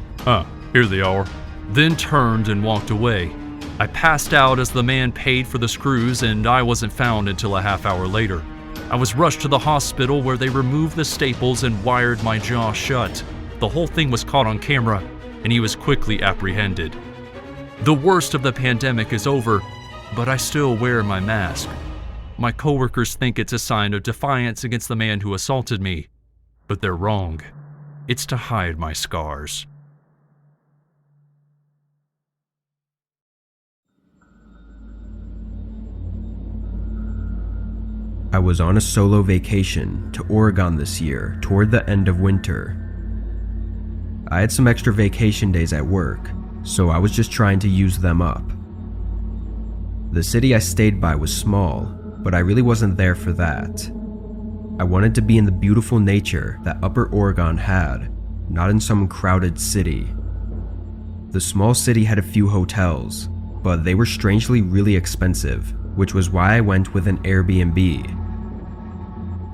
Here they are. Then turned and walked away. I passed out as the man paid for the screws, and I wasn't found until a half hour later. I was rushed to the hospital where they removed the staples and wired my jaw shut. The whole thing was caught on camera, and he was quickly apprehended. The worst of the pandemic is over, but I still wear my mask. My coworkers think it's a sign of defiance against the man who assaulted me, but they're wrong. It's to hide my scars. I was on a solo vacation to Oregon this year toward the end of winter. I had some extra vacation days at work, so I was just trying to use them up. The city I stayed by was small, but I really wasn't there for that. I wanted to be in the beautiful nature that Upper Oregon had, not in some crowded city. The small city had a few hotels, but they were strangely really expensive, which was why I went with an Airbnb.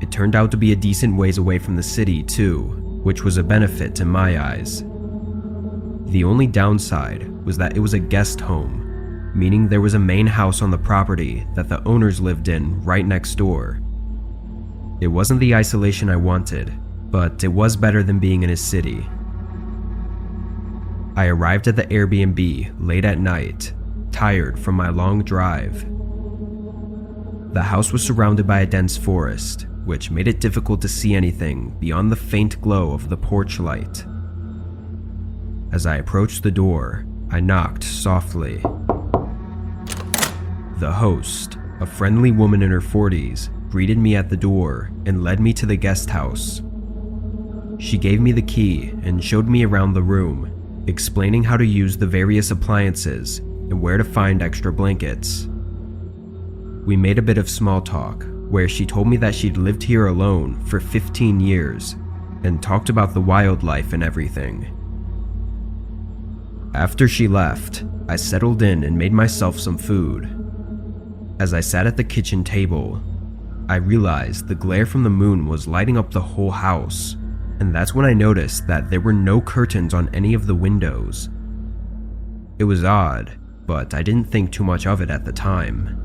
It turned out to be a decent ways away from the city too, which was a benefit in my eyes. The only downside was that it was a guest home, meaning there was a main house on the property that the owners lived in right next door. It wasn't the isolation I wanted, but it was better than being in a city. I arrived at the Airbnb late at night, tired from my long drive. The house was surrounded by a dense forest, which made it difficult to see anything beyond the faint glow of the porch light. As I approached the door, I knocked softly. The host, a friendly woman in her 40s, greeted me at the door and led me to the guest house. She gave me the key and showed me around the room, explaining how to use the various appliances and where to find extra blankets. We made a bit of small talk, where she told me that she'd lived here alone for 15 years and talked about the wildlife and everything. After she left, I settled in and made myself some food. As I sat at the kitchen table, I realized the glare from the moon was lighting up the whole house, and that's when I noticed that there were no curtains on any of the windows. It was odd, but I didn't think too much of it at the time.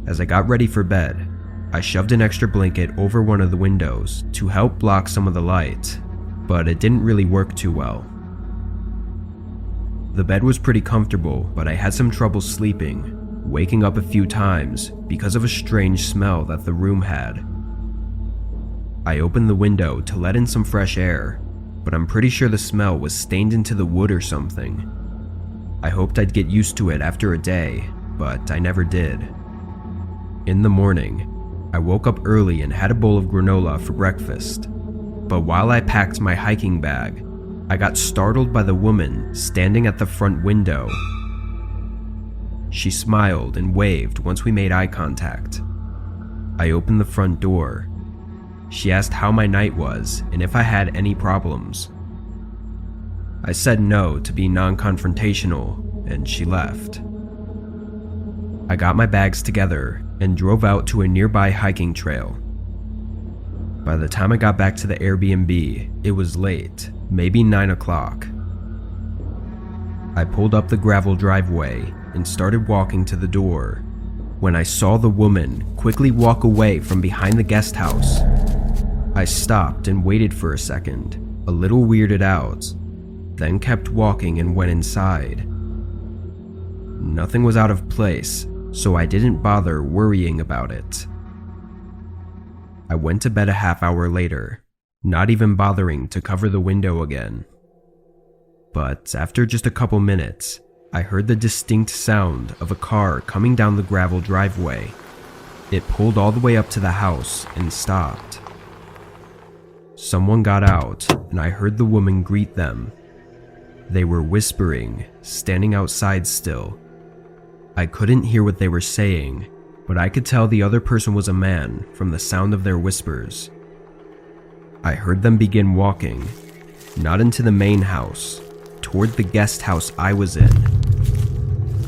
As I got ready for bed, I shoved an extra blanket over one of the windows to help block some of the light, but it didn't really work too well. The bed was pretty comfortable, but I had some trouble sleeping, waking up a few times because of a strange smell that the room had. I opened the window to let in some fresh air, but I'm pretty sure the smell was stained into the wood or something. I hoped I'd get used to it after a day, but I never did. In the morning, I woke up early and had a bowl of granola for breakfast, but while I packed my hiking bag, I got startled by the woman standing at the front window. She smiled and waved once we made eye contact. I opened the front door. She asked how my night was and if I had any problems. I said no to be non-confrontational, and she left. I got my bags together and drove out to a nearby hiking trail. By the time I got back to the Airbnb, it was late, maybe 9 o'clock. I pulled up the gravel driveway and started walking to the door when I saw the woman quickly walk away from behind the guest house. I stopped and waited for a second, a little weirded out, then kept walking and went inside. Nothing was out of place, so I didn't bother worrying about it. I went to bed a half hour later, not even bothering to cover the window again. But after just a couple minutes, I heard the distinct sound of a car coming down the gravel driveway. It pulled all the way up to the house and stopped. Someone got out, and I heard the woman greet them. They were whispering, standing outside still. I couldn't hear what they were saying, but I could tell the other person was a man from the sound of their whispers. I heard them begin walking, not into the main house, toward the guest house I was in.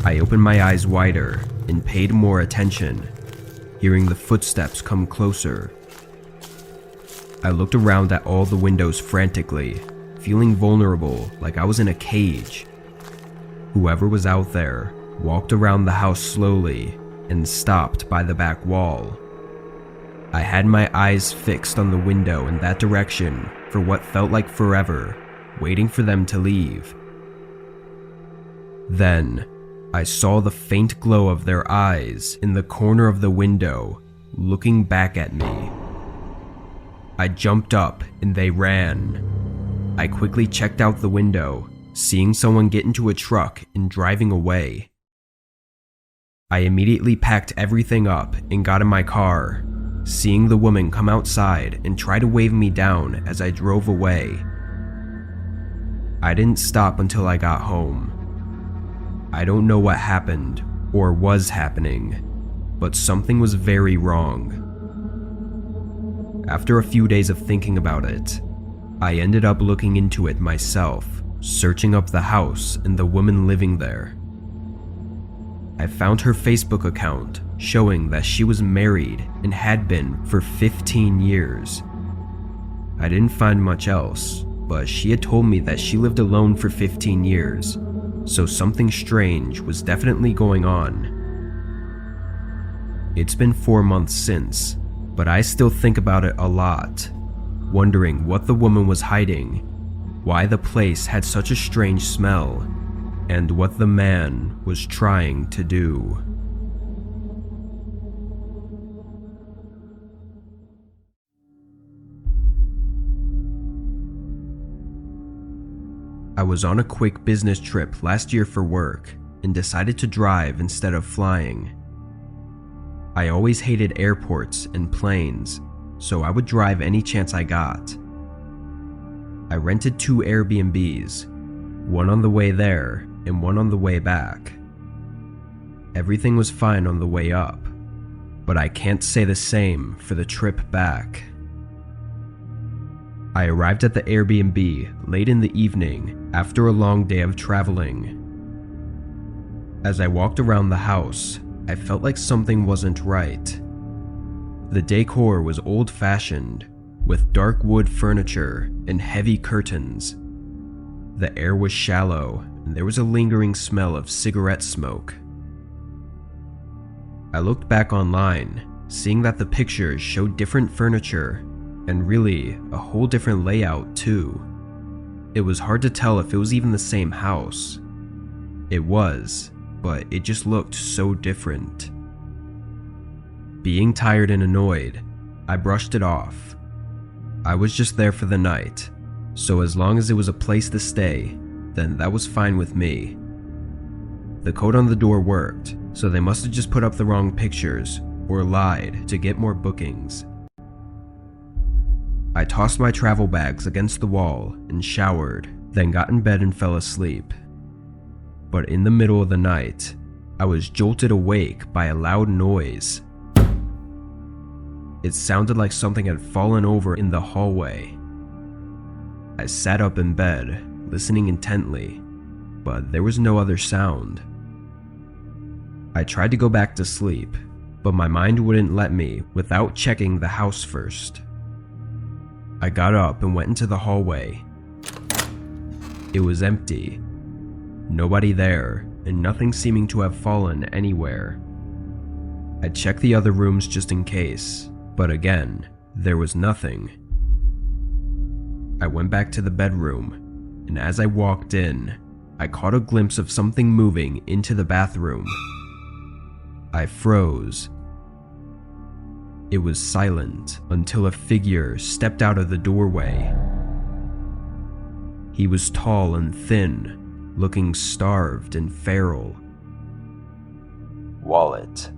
I opened my eyes wider and paid more attention, hearing the footsteps come closer. I looked around at all the windows frantically, feeling vulnerable like I was in a cage. Whoever was out there walked around the house slowly and stopped by the back wall. I had my eyes fixed on the window in that direction for what felt like forever, waiting for them to leave. Then, I saw the faint glow of their eyes in the corner of the window, looking back at me. I jumped up and they ran. I quickly checked out the window, seeing someone get into a truck and driving away. I immediately packed everything up and got in my car, seeing the woman come outside and try to wave me down as I drove away. I didn't stop until I got home. I don't know what happened or was happening, but something was very wrong. After a few days of thinking about it, I ended up looking into it myself, searching up the house and the woman living there. I found her Facebook account showing that she was married and had been for 15 years. I didn't find much else, but she had told me that she lived alone for 15 years, so something strange was definitely going on. It's been 4 months since, but I still think about it a lot, wondering what the woman was hiding, why the place had such a strange smell, and what the man was trying to do. I was on a quick business trip last year for work and decided to drive instead of flying. I always hated airports and planes, so I would drive any chance I got. I rented 2 Airbnbs, one on the way there and one on the way back. Everything was fine on the way up, but I can't say the same for the trip back. I arrived at the Airbnb late in the evening after a long day of traveling. As I walked around the house, I felt like something wasn't right. The decor was old-fashioned, with dark wood furniture and heavy curtains. The air was shallow, and there was a lingering smell of cigarette smoke. I looked back online, seeing that the pictures showed different furniture, and really a whole different layout too. It was hard to tell if it was even the same house. It was, but it just looked so different. Being tired and annoyed, I brushed it off. I was just there for the night, so as long as it was a place to stay, then that was fine with me. The code on the door worked, so they must have just put up the wrong pictures or lied to get more bookings. I tossed my travel bags against the wall and showered, then got in bed and fell asleep. But in the middle of the night, I was jolted awake by a loud noise. It sounded like something had fallen over in the hallway. I sat up in bed, listening intently, but there was no other sound. I tried to go back to sleep, but my mind wouldn't let me without checking the house first. I got up and went into the hallway. It was empty. Nobody there, and nothing seeming to have fallen anywhere. I checked the other rooms just in case, but again, there was nothing. I went back to the bedroom, and as I walked in, I caught a glimpse of something moving into the bathroom. I froze. It was silent until a figure stepped out of the doorway. He was tall and thin, looking starved and feral. "Wallet,"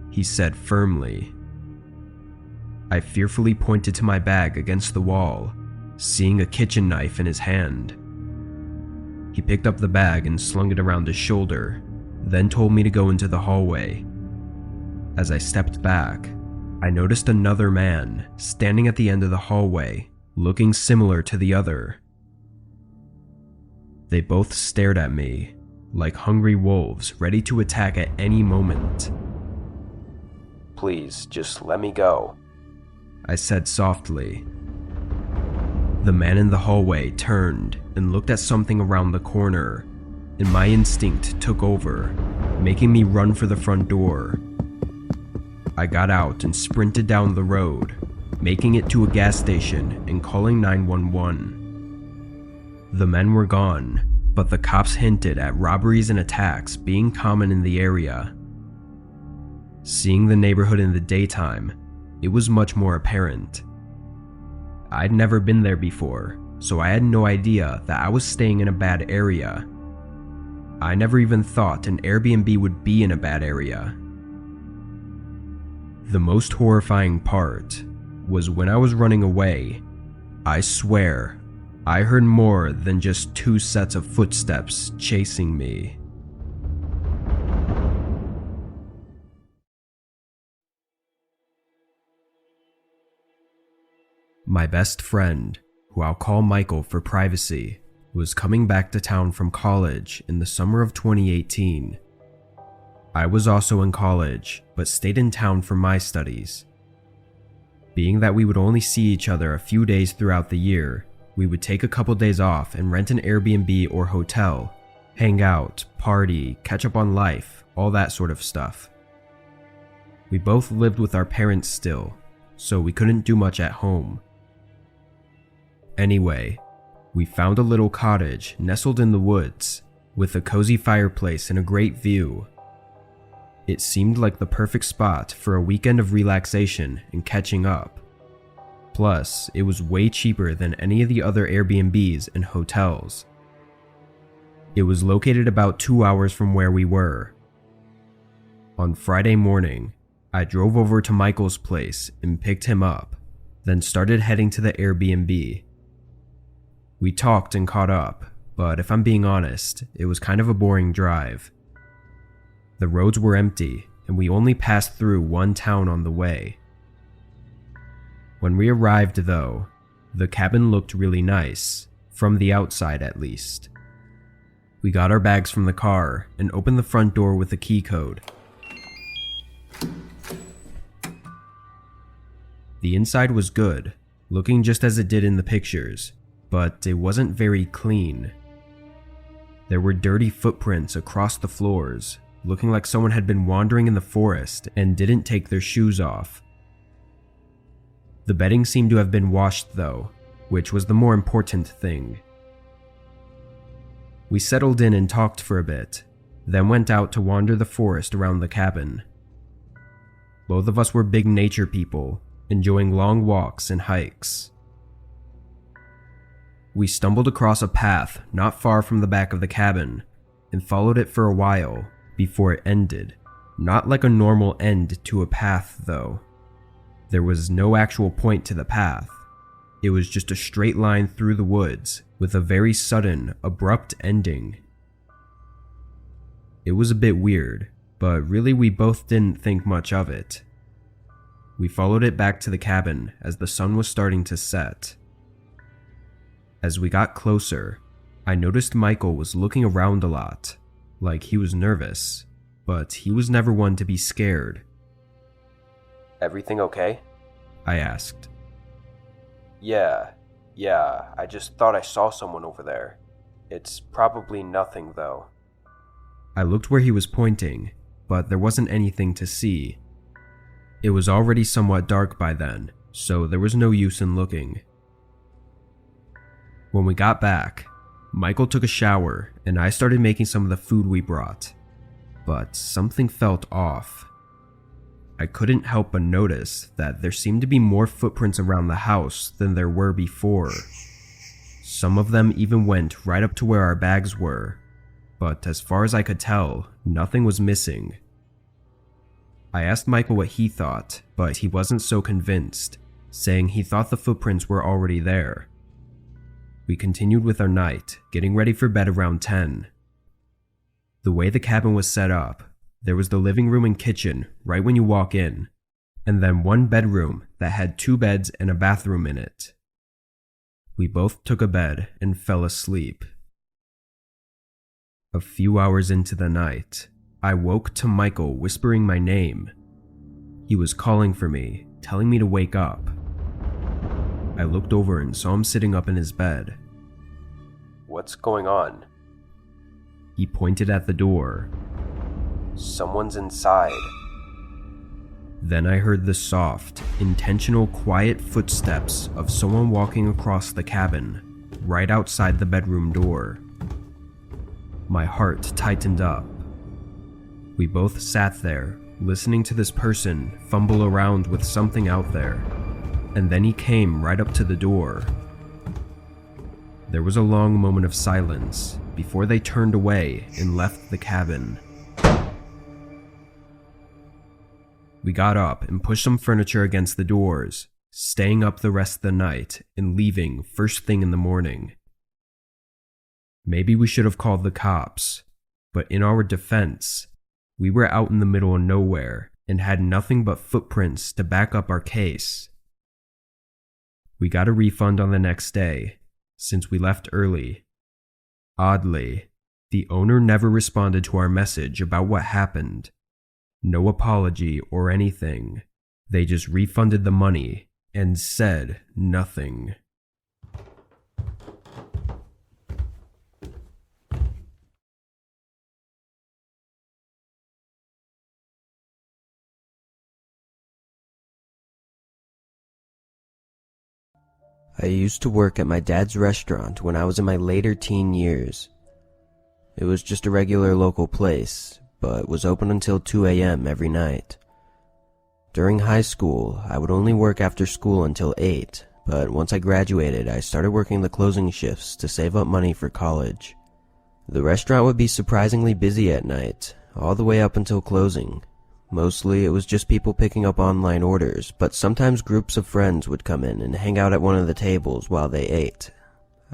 he said firmly. I fearfully pointed to my bag against the wall, seeing a kitchen knife in his hand. He picked up the bag and slung it around his shoulder, then told me to go into the hallway. As I stepped back, I noticed another man standing at the end of the hallway, looking similar to the other. They both stared at me, like hungry wolves ready to attack at any moment. "Please, just let me go," I said softly. The man in the hallway turned and looked at something around the corner, and my instinct took over, making me run for the front door. I got out and sprinted down the road, making it to a gas station and calling 911. The men were gone, but the cops hinted at robberies and attacks being common in the area. Seeing the neighborhood in the daytime, it was much more apparent. I'd never been there before, so I had no idea that I was staying in a bad area. I never even thought an Airbnb would be in a bad area. The most horrifying part was when I was running away. I swear, I heard more than just 2 sets of footsteps chasing me. My best friend, who I'll call Michael for privacy, was coming back to town from college in the summer of 2018. I was also in college, but stayed in town for my studies. Being that we would only see each other a few days throughout the year, we would take a couple days off and rent an Airbnb or hotel, hang out, party, catch up on life, all that sort of stuff. We both lived with our parents still, so we couldn't do much at home. Anyway, we found a little cottage nestled in the woods, with a cozy fireplace and a great view. It seemed like the perfect spot for a weekend of relaxation and catching up. Plus, it was way cheaper than any of the other Airbnbs and hotels. It was located about 2 hours from where we were. On Friday morning, I drove over to Michael's place and picked him up, then started heading to the Airbnb. We talked and caught up, but if I'm being honest, it was kind of a boring drive. The roads were empty, and we only passed through one town on the way. When we arrived though, the cabin looked really nice, from the outside at least. We got our bags from the car and opened the front door with a key code. The inside was good, looking just as it did in the pictures, but it wasn't very clean. There were dirty footprints across the floors, looking like someone had been wandering in the forest and didn't take their shoes off. The bedding seemed to have been washed though, which was the more important thing. We settled in and talked for a bit, then went out to wander the forest around the cabin. Both of us were big nature people, enjoying long walks and hikes. We stumbled across a path not far from the back of the cabin and followed it for a while before it ended. Not like a normal end to a path though. There was no actual point to the path. It was just a straight line through the woods with a very sudden, abrupt ending. It was a bit weird, but really we both didn't think much of it. We followed it back to the cabin as the sun was starting to set. As we got closer, I noticed Michael was looking around a lot, like he was nervous, but he was never one to be scared. "Everything okay?" I asked. Yeah, I just thought I saw someone over there. It's probably nothing though." I looked where he was pointing, but there wasn't anything to see. It was already somewhat dark by then, so there was no use in looking. When we got back, Michael took a shower and I started making some of the food we brought, but something felt off. I couldn't help but notice that there seemed to be more footprints around the house than there were before. Some of them even went right up to where our bags were, but as far as I could tell, nothing was missing. I asked Michael what he thought, but he wasn't so convinced, saying he thought the footprints were already there. We continued with our night, getting ready for bed around 10. The way the cabin was set up, there was the living room and kitchen right when you walk in, and then one bedroom that had 2 beds and a bathroom in it. We both took a bed and fell asleep. A few hours into the night, I woke to Michael whispering my name. He was calling for me, telling me to wake up. I looked over and saw him sitting up in his bed. What's going on? He pointed at the door. Someone's inside. Then I heard the soft, intentional, quiet footsteps of someone walking across the cabin, right outside the bedroom door. My heart tightened up. We both sat there, listening to this person fumble around with something out there, and then he came right up to the door. There was a long moment of silence before they turned away and left the cabin. We got up and pushed some furniture against the doors, staying up the rest of the night and leaving first thing in the morning. Maybe we should have called the cops, but in our defense, we were out in the middle of nowhere and had nothing but footprints to back up our case. We got a refund on the next day, since we left early. Oddly, the owner never responded to our message about what happened. No apology or anything. They just refunded the money and said nothing. I used to work at my dad's restaurant when I was in my later teen years. It was just a regular local place, but was open until 2 a.m. every night. During high school, I would only work after school until 8, but once I graduated, I started working the closing shifts to save up money for college. The restaurant would be surprisingly busy at night, all the way up until closing. Mostly it was just people picking up online orders, but sometimes groups of friends would come in and hang out at one of the tables while they ate.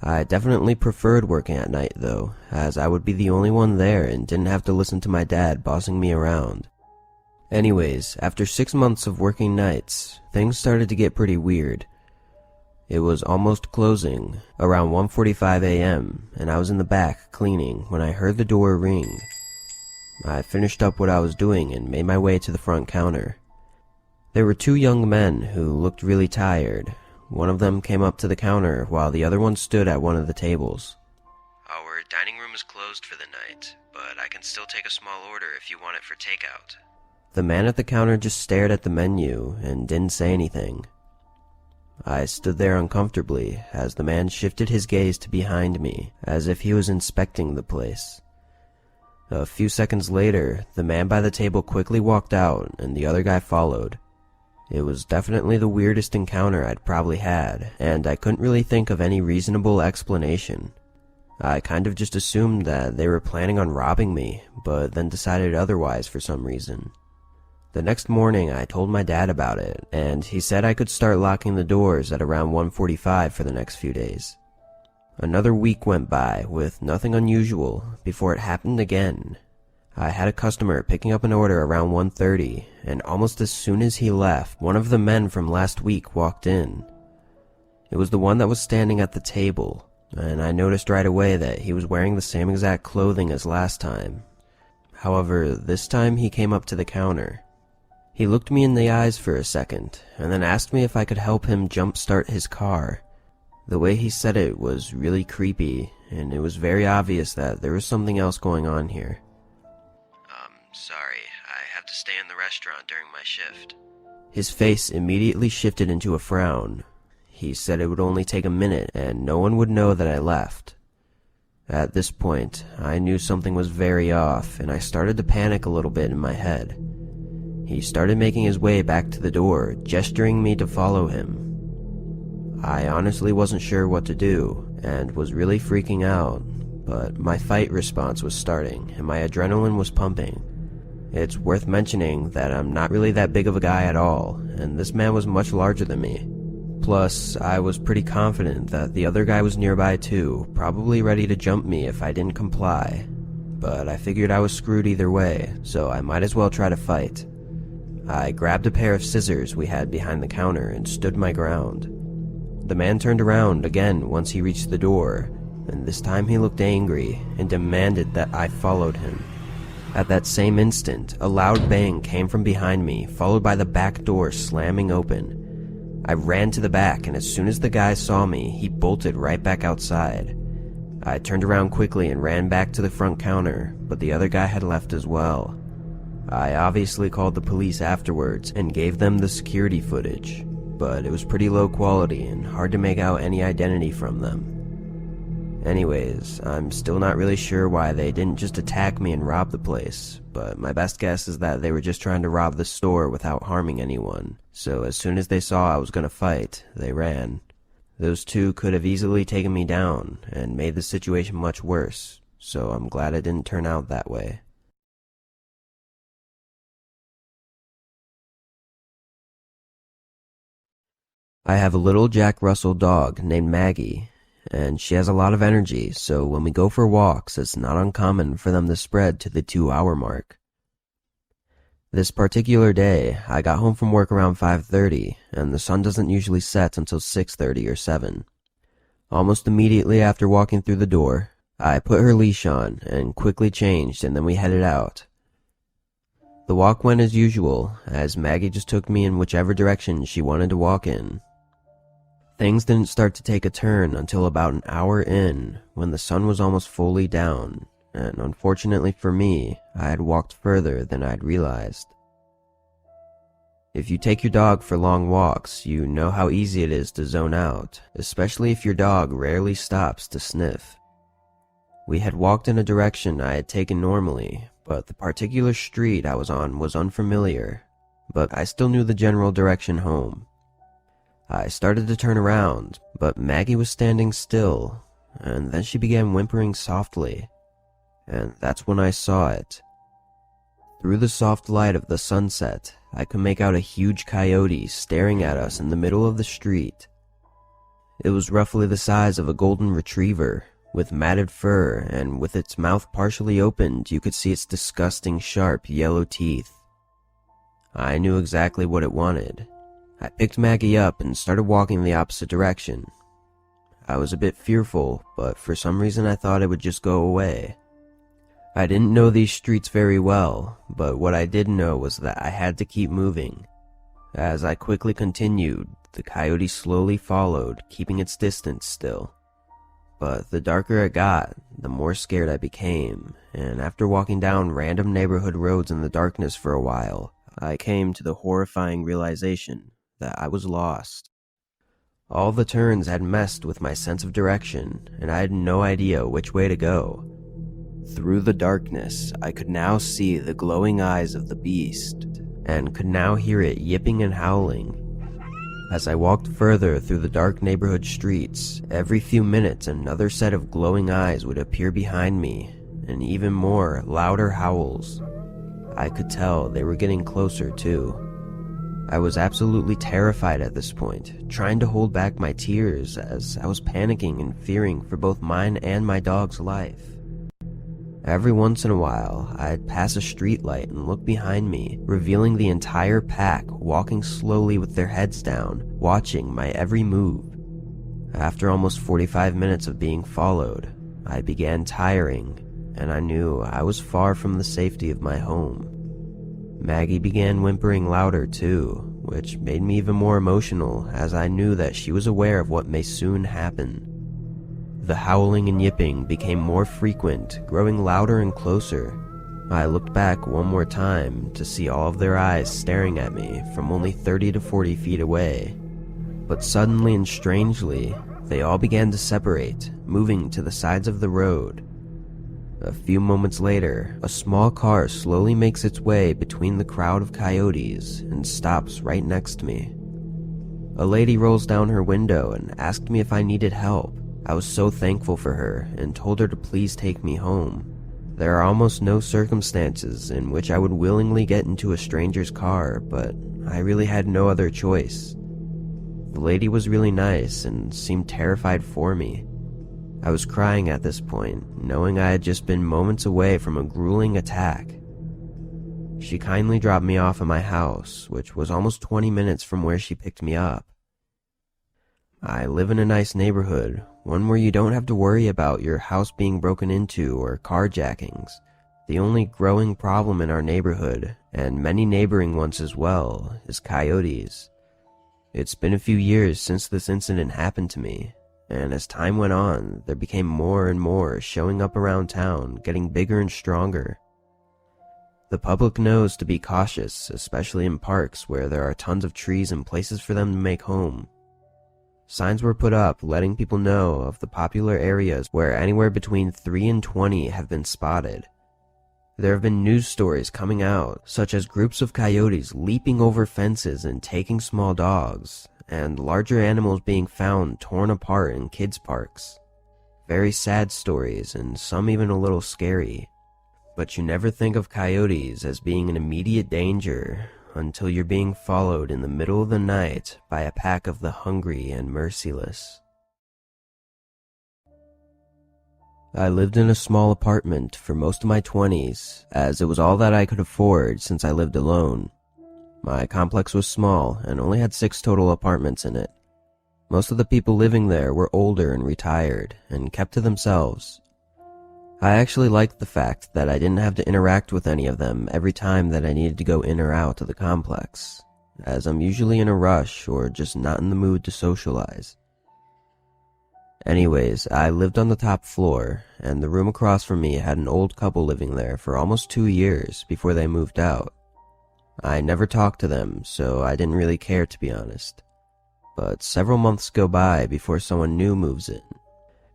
I definitely preferred working at night though, as I would be the only one there and didn't have to listen to my dad bossing me around. Anyways, after 6 months of working nights, things started to get pretty weird. It was almost closing, around 1:45 a.m., and I was in the back cleaning when I heard the door ring. I finished up what I was doing and made my way to the front counter. There were 2 young men who looked really tired. One of them came up to the counter while the other one stood at one of the tables. Our dining room is closed for the night, but I can still take a small order if you want it for takeout. The man at the counter just stared at the menu and didn't say anything. I stood there uncomfortably as the man shifted his gaze to behind me, as if he was inspecting the place. A few seconds later, the man by the table quickly walked out and the other guy followed. It was definitely the weirdest encounter I'd probably had, and I couldn't really think of any reasonable explanation. I kind of just assumed that they were planning on robbing me, but then decided otherwise for some reason. The next morning I told my dad about it, and he said I could start locking the doors at around 1:45 for the next few days. Another week went by with nothing unusual before it happened again. I had a customer picking up an order around 1:30, and almost as soon as he left, one of the men from last week walked in. It was the one that was standing at the table, and I noticed right away that he was wearing the same exact clothing as last time. However, this time he came up to the counter. He looked me in the eyes for a second, and then asked me if I could help him jump-start his car. The way he said it was really creepy, and it was very obvious that there was something else going on here. Sorry, I have to stay in the restaurant during my shift. His face immediately shifted into a frown. He said it would only take a minute and no one would know that I left. At this point, I knew something was very off, and I started to panic a little bit in my head. He started making his way back to the door, gesturing me to follow him. I honestly wasn't sure what to do, and was really freaking out, but my fight response was starting, and my adrenaline was pumping. It's worth mentioning that I'm not really that big of a guy at all, and this man was much larger than me. Plus, I was pretty confident that the other guy was nearby too, probably ready to jump me if I didn't comply. but I figured I was screwed either way, so I might as well try to fight. I grabbed a pair of scissors we had behind the counter and stood my ground. The man turned around again once he reached the door, and this time he looked angry and demanded that I followed him. At that same instant, a loud bang came from behind me, followed by the back door slamming open. I ran to the back, and as soon as the guy saw me, he bolted right back outside. I turned around quickly and ran back to the front counter, but the other guy had left as well. I obviously called the police afterwards and gave them the security footage, but it was pretty low quality and hard to make out any identity from them. Anyways, I'm still not really sure why they didn't just attack me and rob the place, but my best guess is that they were just trying to rob the store without harming anyone, so as soon as they saw I was gonna fight, they ran. Those two could have easily taken me down and made the situation much worse, so I'm glad it didn't turn out that way. I have a little Jack Russell dog named Maggie, and she has a lot of energy, so when we go for walks, it's not uncommon for them to spread to the 2-hour mark. This particular day, I got home from work around 5:30, and the sun doesn't usually set until 6:30 or 7. Almost immediately after walking through the door, I put her leash on and quickly changed, and then we headed out. The walk went as usual, as Maggie just took me in whichever direction she wanted to walk in. Things didn't start to take a turn until about an hour in, when the sun was almost fully down, and unfortunately for me, I had walked further than I'd realized. If you take your dog for long walks, you know how easy it is to zone out, especially if your dog rarely stops to sniff. We had walked in a direction I had taken normally, but the particular street I was on was unfamiliar, but I still knew the general direction home. I started to turn around, but Maggie was standing still, and then she began whimpering softly, and that's when I saw it. Through the soft light of the sunset, I could make out a huge coyote staring at us in the middle of the street. It was roughly the size of a golden retriever, with matted fur, and with its mouth partially opened, you could see its disgusting sharp yellow teeth. I knew exactly what it wanted. I picked Maggie up and started walking the opposite direction. I was a bit fearful, but for some reason I thought it would just go away. I didn't know these streets very well, but what I did know was that I had to keep moving. As I quickly continued, the coyote slowly followed, keeping its distance still. But the darker it got, the more scared I became, and after walking down random neighborhood roads in the darkness for a while, I came to the horrifying realization that I was lost. All the turns had messed with my sense of direction, and I had no idea which way to go. Through the darkness, I could now see the glowing eyes of the beast, and could now hear it yipping and howling. As I walked further through the dark neighborhood streets, every few minutes another set of glowing eyes would appear behind me, and even more, louder howls. I could tell they were getting closer too. I was absolutely terrified at this point, trying to hold back my tears as I was panicking and fearing for both mine and my dog's life. Every once in a while, I'd pass a streetlight and look behind me, revealing the entire pack walking slowly with their heads down, watching my every move. After almost 45 minutes of being followed, I began tiring, and I knew I was far from the safety of my home. Maggie began whimpering louder too, which made me even more emotional as I knew that she was aware of what may soon happen. The howling and yipping became more frequent, growing louder and closer. I looked back one more time to see all of their eyes staring at me from only 30 to 40 feet away. But suddenly and strangely, they all began to separate, moving to the sides of the road. A few moments later, a small car slowly makes its way between the crowd of coyotes and stops right next to me. A lady rolls down her window and asked me if I needed help. I was so thankful for her and told her to please take me home. There are almost no circumstances in which I would willingly get into a stranger's car, but I really had no other choice. The lady was really nice and seemed terrified for me. I was crying at this point, knowing I had just been moments away from a grueling attack. She kindly dropped me off at my house, which was almost 20 minutes from where she picked me up. I live in a nice neighborhood, one where you don't have to worry about your house being broken into or carjackings. The only growing problem in our neighborhood, and many neighboring ones as well, is coyotes. It's been a few years since this incident happened to me, and as time went on, there became more and more showing up around town, getting bigger and stronger. The public knows to be cautious, especially in parks where there are tons of trees and places for them to make home. Signs were put up letting people know of the popular areas where anywhere between 3 and 20 have been spotted. There have been news stories coming out, such as groups of coyotes leaping over fences and taking small dogs, and larger animals being found torn apart in kids' parks. Very sad stories, and some even a little scary. But you never think of coyotes as being an immediate danger until you're being followed in the middle of the night by a pack of the hungry and merciless. I lived in a small apartment for most of my 20s, as it was all that I could afford since I lived alone. My complex was small and only had 6 total apartments in it. Most of the people living there were older and retired, and kept to themselves. I actually liked the fact that I didn't have to interact with any of them every time that I needed to go in or out of the complex, as I'm usually in a rush or just not in the mood to socialize. Anyways, I lived on the top floor, and the room across from me had an old couple living there for almost 2 years before they moved out. I never talked to them, so I didn't really care, to be honest. But several months go by before someone new moves in,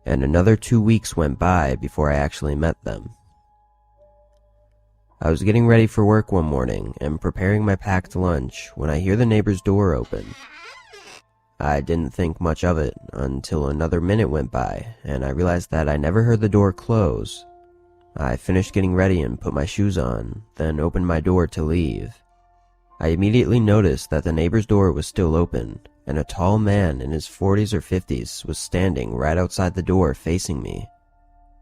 and another 2 weeks went by before I actually met them. I was getting ready for work one morning and preparing my packed lunch when I hear the neighbor's door open. I didn't think much of it until another minute went by and I realized that I never heard the door close. I finished getting ready and put my shoes on, then opened my door to leave. I immediately noticed that the neighbor's door was still open, and a tall man in his 40s or 50s was standing right outside the door facing me.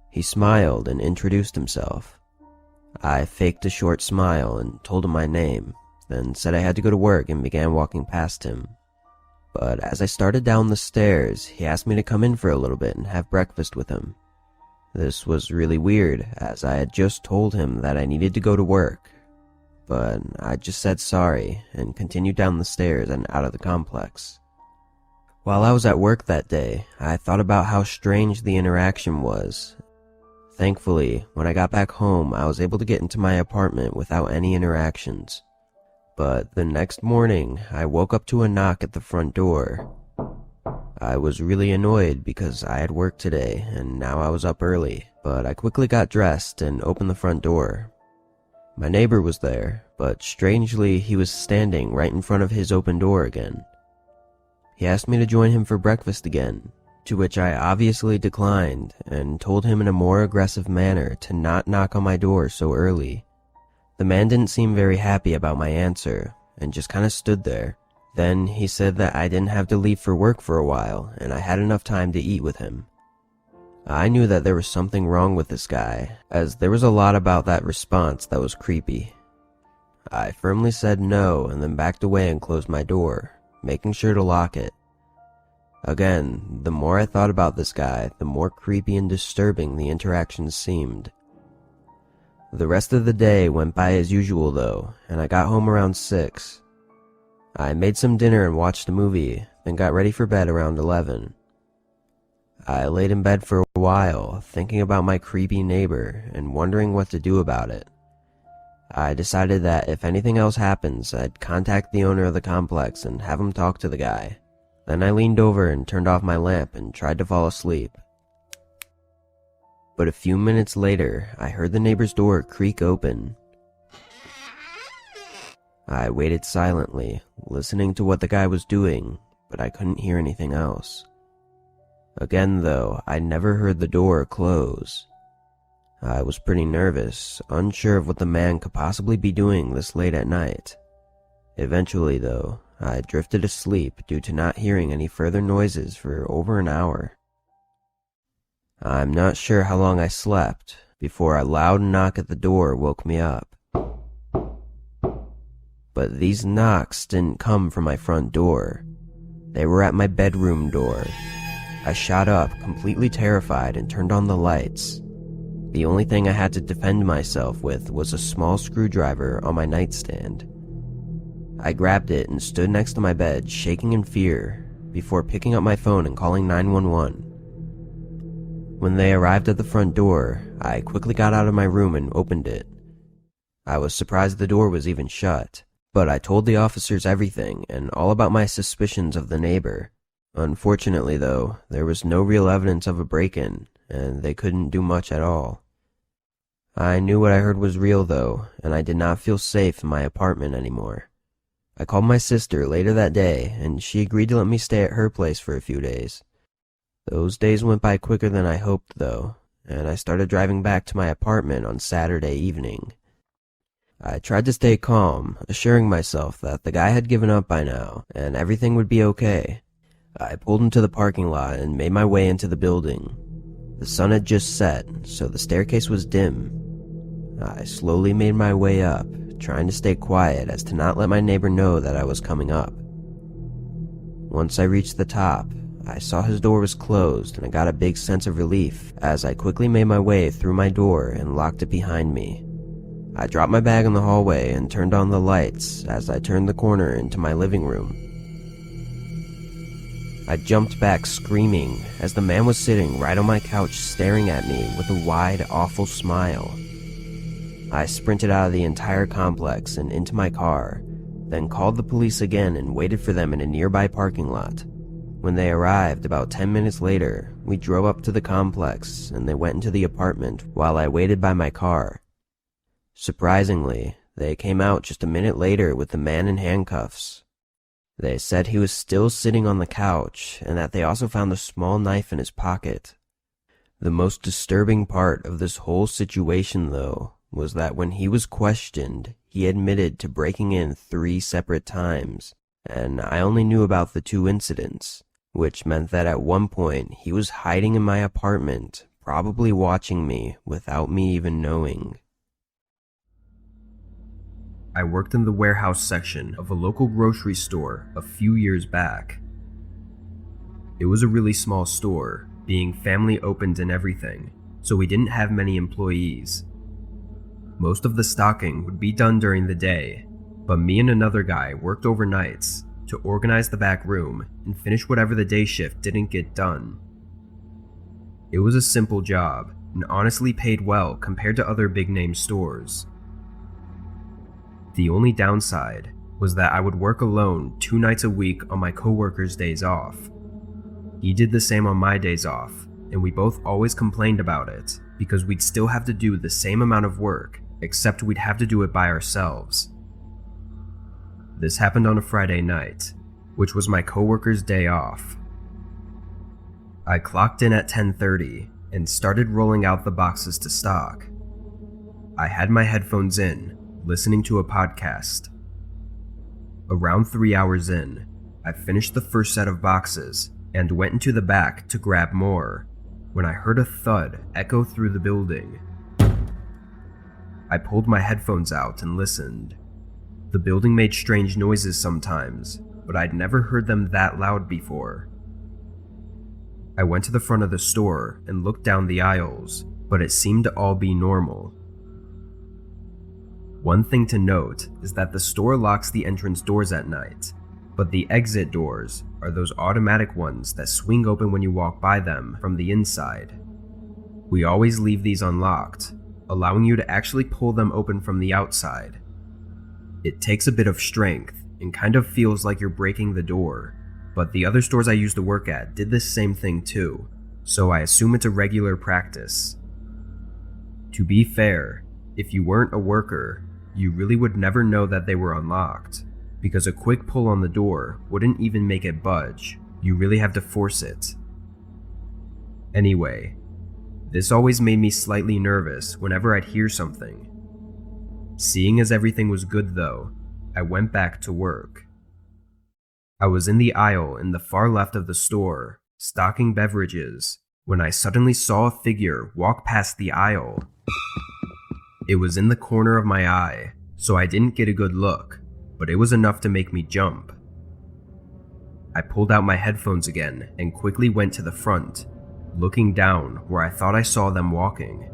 He smiled and introduced himself. I faked a short smile and told him my name, then said I had to go to work and began walking past him. But as I started down the stairs, he asked me to come in for a little bit and have breakfast with him. This was really weird, as I had just told him that I needed to go to work. But I just said sorry and continued down the stairs and out of the complex. While I was at work that day, I thought about how strange the interaction was. Thankfully, when I got back home, I was able to get into my apartment without any interactions. But the next morning, I woke up to a knock at the front door. I was really annoyed because I had work today and now I was up early, but I quickly got dressed and opened the front door. My neighbor was there, but strangely he was standing right in front of his open door again. He asked me to join him for breakfast again, to which I obviously declined and told him in a more aggressive manner to not knock on my door so early. The man didn't seem very happy about my answer and just kinda stood there. Then he said that I didn't have to leave for work for a while and I had enough time to eat with him. I knew that there was something wrong with this guy, as there was a lot about that response that was creepy. I firmly said no and then backed away and closed my door, making sure to lock it. Again, the more I thought about this guy, the more creepy and disturbing the interactions seemed. The rest of the day went by as usual though, and I got home around 6. I made some dinner and watched a movie, then got ready for bed around 11. I laid in bed for a while, thinking about my creepy neighbor and wondering what to do about it. I decided that if anything else happens, I'd contact the owner of the complex and have him talk to the guy. Then I leaned over and turned off my lamp and tried to fall asleep. But a few minutes later, I heard the neighbor's door creak open. I waited silently, listening to what the guy was doing, but I couldn't hear anything else. Again though, I never heard the door close. I was pretty nervous, unsure of what the man could possibly be doing this late at night. Eventually though, I drifted asleep due to not hearing any further noises for over an hour. I'm not sure how long I slept before a loud knock at the door woke me up. But these knocks didn't come from my front door. They were at my bedroom door. I shot up, completely terrified, and turned on the lights. The only thing I had to defend myself with was a small screwdriver on my nightstand. I grabbed it and stood next to my bed, shaking in fear, before picking up my phone and calling 911. When they arrived at the front door, I quickly got out of my room and opened it. I was surprised the door was even shut, but I told the officers everything and all about my suspicions of the neighbor. Unfortunately, though, there was no real evidence of a break-in, and they couldn't do much at all. I knew what I heard was real, though, and I did not feel safe in my apartment anymore. I called my sister later that day, and she agreed to let me stay at her place for a few days. Those days went by quicker than I hoped, though, and I started driving back to my apartment on Saturday evening. I tried to stay calm, assuring myself that the guy had given up by now, and everything would be okay. I pulled into the parking lot and made my way into the building. The sun had just set, so the staircase was dim. I slowly made my way up, trying to stay quiet as to not let my neighbor know that I was coming up. Once I reached the top, I saw his door was closed and I got a big sense of relief as I quickly made my way through my door and locked it behind me. I dropped my bag in the hallway and turned on the lights as I turned the corner into my living room. I jumped back screaming as the man was sitting right on my couch staring at me with a wide, awful smile. I sprinted out of the entire complex and into my car, then called the police again and waited for them in a nearby parking lot. When they arrived about 10 minutes later, we drove up to the complex and they went into the apartment while I waited by my car. Surprisingly, they came out just a minute later with the man in handcuffs. They said he was still sitting on the couch and that they also found a small knife in his pocket. The most disturbing part of this whole situation, though, was that when he was questioned, he admitted to breaking in 3 separate times, and I only knew about the 2 incidents, which meant that at one point he was hiding in my apartment, probably watching me without me even knowing. I worked in the warehouse section of a local grocery store a few years back. It was a really small store, being family owned and everything, so we didn't have many employees. Most of the stocking would be done during the day, but me and another guy worked overnights to organize the back room and finish whatever the day shift didn't get done. It was a simple job and honestly paid well compared to other big-name stores. The only downside was that I would work alone 2 nights a week on my coworker's days off. He did the same on my days off, and we both always complained about it because we'd still have to do the same amount of work, except we'd have to do it by ourselves. This happened on a Friday night, which was my coworker's day off. I clocked in at 10:30 and started rolling out the boxes to stock. I had my headphones in, listening to a podcast. Around 3 hours in, I finished the first set of boxes and went into the back to grab more when I heard a thud echo through the building. I pulled my headphones out and listened. The building made strange noises sometimes, but I'd never heard them that loud before. I went to the front of the store and looked down the aisles, but it seemed to all be normal. One thing to note is that the store locks the entrance doors at night, but the exit doors are those automatic ones that swing open when you walk by them from the inside. We always leave these unlocked, allowing you to actually pull them open from the outside. It takes a bit of strength and kind of feels like you're breaking the door, but the other stores I used to work at did this same thing too, so I assume it's a regular practice. To be fair, if you weren't a worker, you really would never know that they were unlocked, because a quick pull on the door wouldn't even make it budge. You really have to force it. Anyway, this always made me slightly nervous whenever I'd hear something. Seeing as everything was good though, I went back to work. I was in the aisle in the far left of the store, stocking beverages, when I suddenly saw a figure walk past the aisle. It was in the corner of my eye, so I didn't get a good look, but it was enough to make me jump. I pulled out my headphones again and quickly went to the front, looking down where I thought I saw them walking.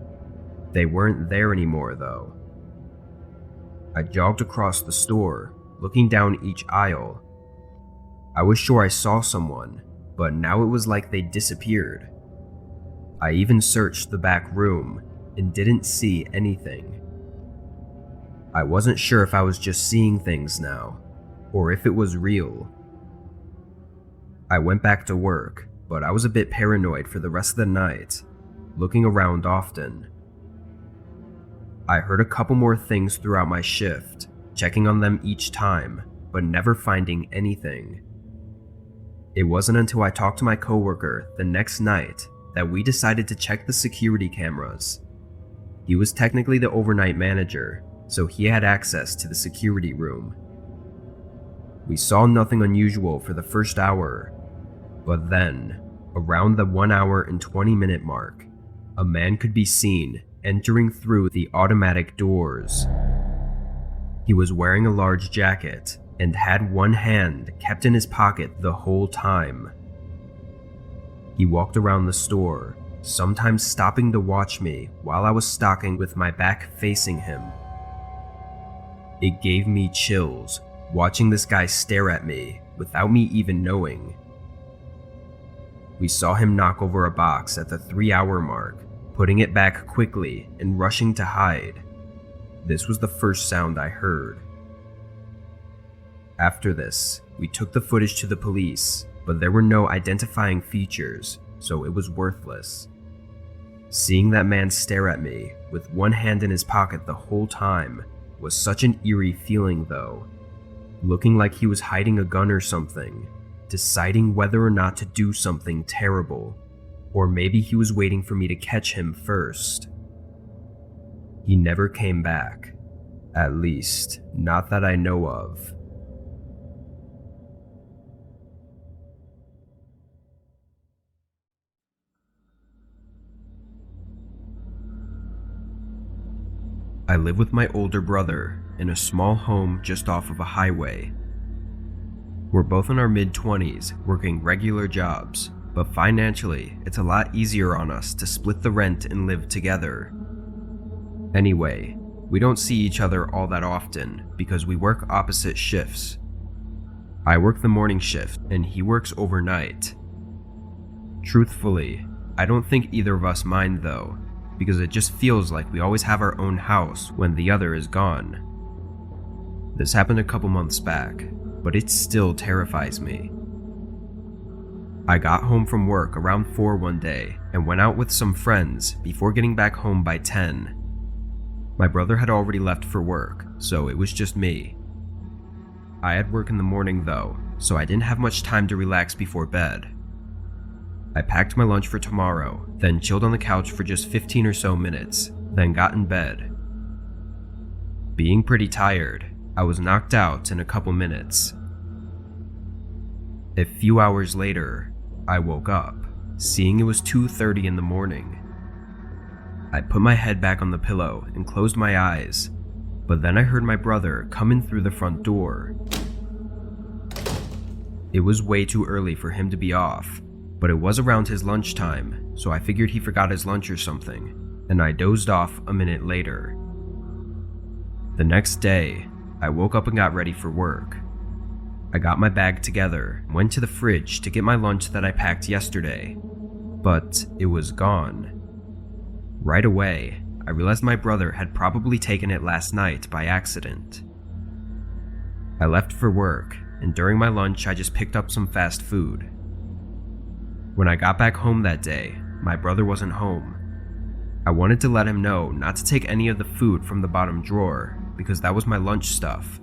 They weren't there anymore though. I jogged across the store, looking down each aisle. I was sure I saw someone, but now it was like they disappeared. I even searched the back room and didn't see anything. I wasn't sure if I was just seeing things now, or if it was real. I went back to work, but I was a bit paranoid for the rest of the night, looking around often. I heard a couple more things throughout my shift, checking on them each time, but never finding anything. It wasn't until I talked to my coworker the next night that we decided to check the security cameras. He was technically the overnight manager, so he had access to the security room. We saw nothing unusual for the first hour, but then, around the 1 hour and 20-minute mark, a man could be seen entering through the automatic doors. He was wearing a large jacket and had one hand kept in his pocket the whole time. He walked around the store, sometimes stopping to watch me while I was stocking with my back facing him. It gave me chills watching this guy stare at me without me even knowing. We saw him knock over a box at the 3-hour mark, putting it back quickly and rushing to hide. This was the first sound I heard. After this, we took the footage to the police, but there were no identifying features, so it was worthless. Seeing that man stare at me with one hand in his pocket the whole time was such an eerie feeling though, looking like he was hiding a gun or something, deciding whether or not to do something terrible, or maybe he was waiting for me to catch him first. He never came back, at least not that I know of. I live with my older brother in a small home just off of a highway. We're both in our mid-20s working regular jobs, but financially it's a lot easier on us to split the rent and live together. Anyway, we don't see each other all that often because we work opposite shifts. I work the morning shift and he works overnight. Truthfully, I don't think either of us mind though, because it just feels like we always have our own house when the other is gone. This happened a couple months back, but it still terrifies me. I got home from work around 4 one day and went out with some friends before getting back home by 10. My brother had already left for work, so it was just me. I had work in the morning though, so I didn't have much time to relax before bed. I packed my lunch for tomorrow, then chilled on the couch for just 15 or so minutes, then got in bed. Being pretty tired, I was knocked out in a couple minutes. A few hours later, I woke up, seeing it was 2:30 in the morning. I put my head back on the pillow and closed my eyes, but then I heard my brother come in through the front door. It was way too early for him to be off, but it was around his lunchtime, so I figured he forgot his lunch or something, and I dozed off a minute later. The next day, I woke up and got ready for work. I got my bag together, went to the fridge to get my lunch that I packed yesterday, but it was gone. Right away, I realized my brother had probably taken it last night by accident. I left for work, and during my lunch I just picked up some fast food. When I got back home that day, my brother wasn't home. I wanted to let him know not to take any of the food from the bottom drawer, because that was my lunch stuff.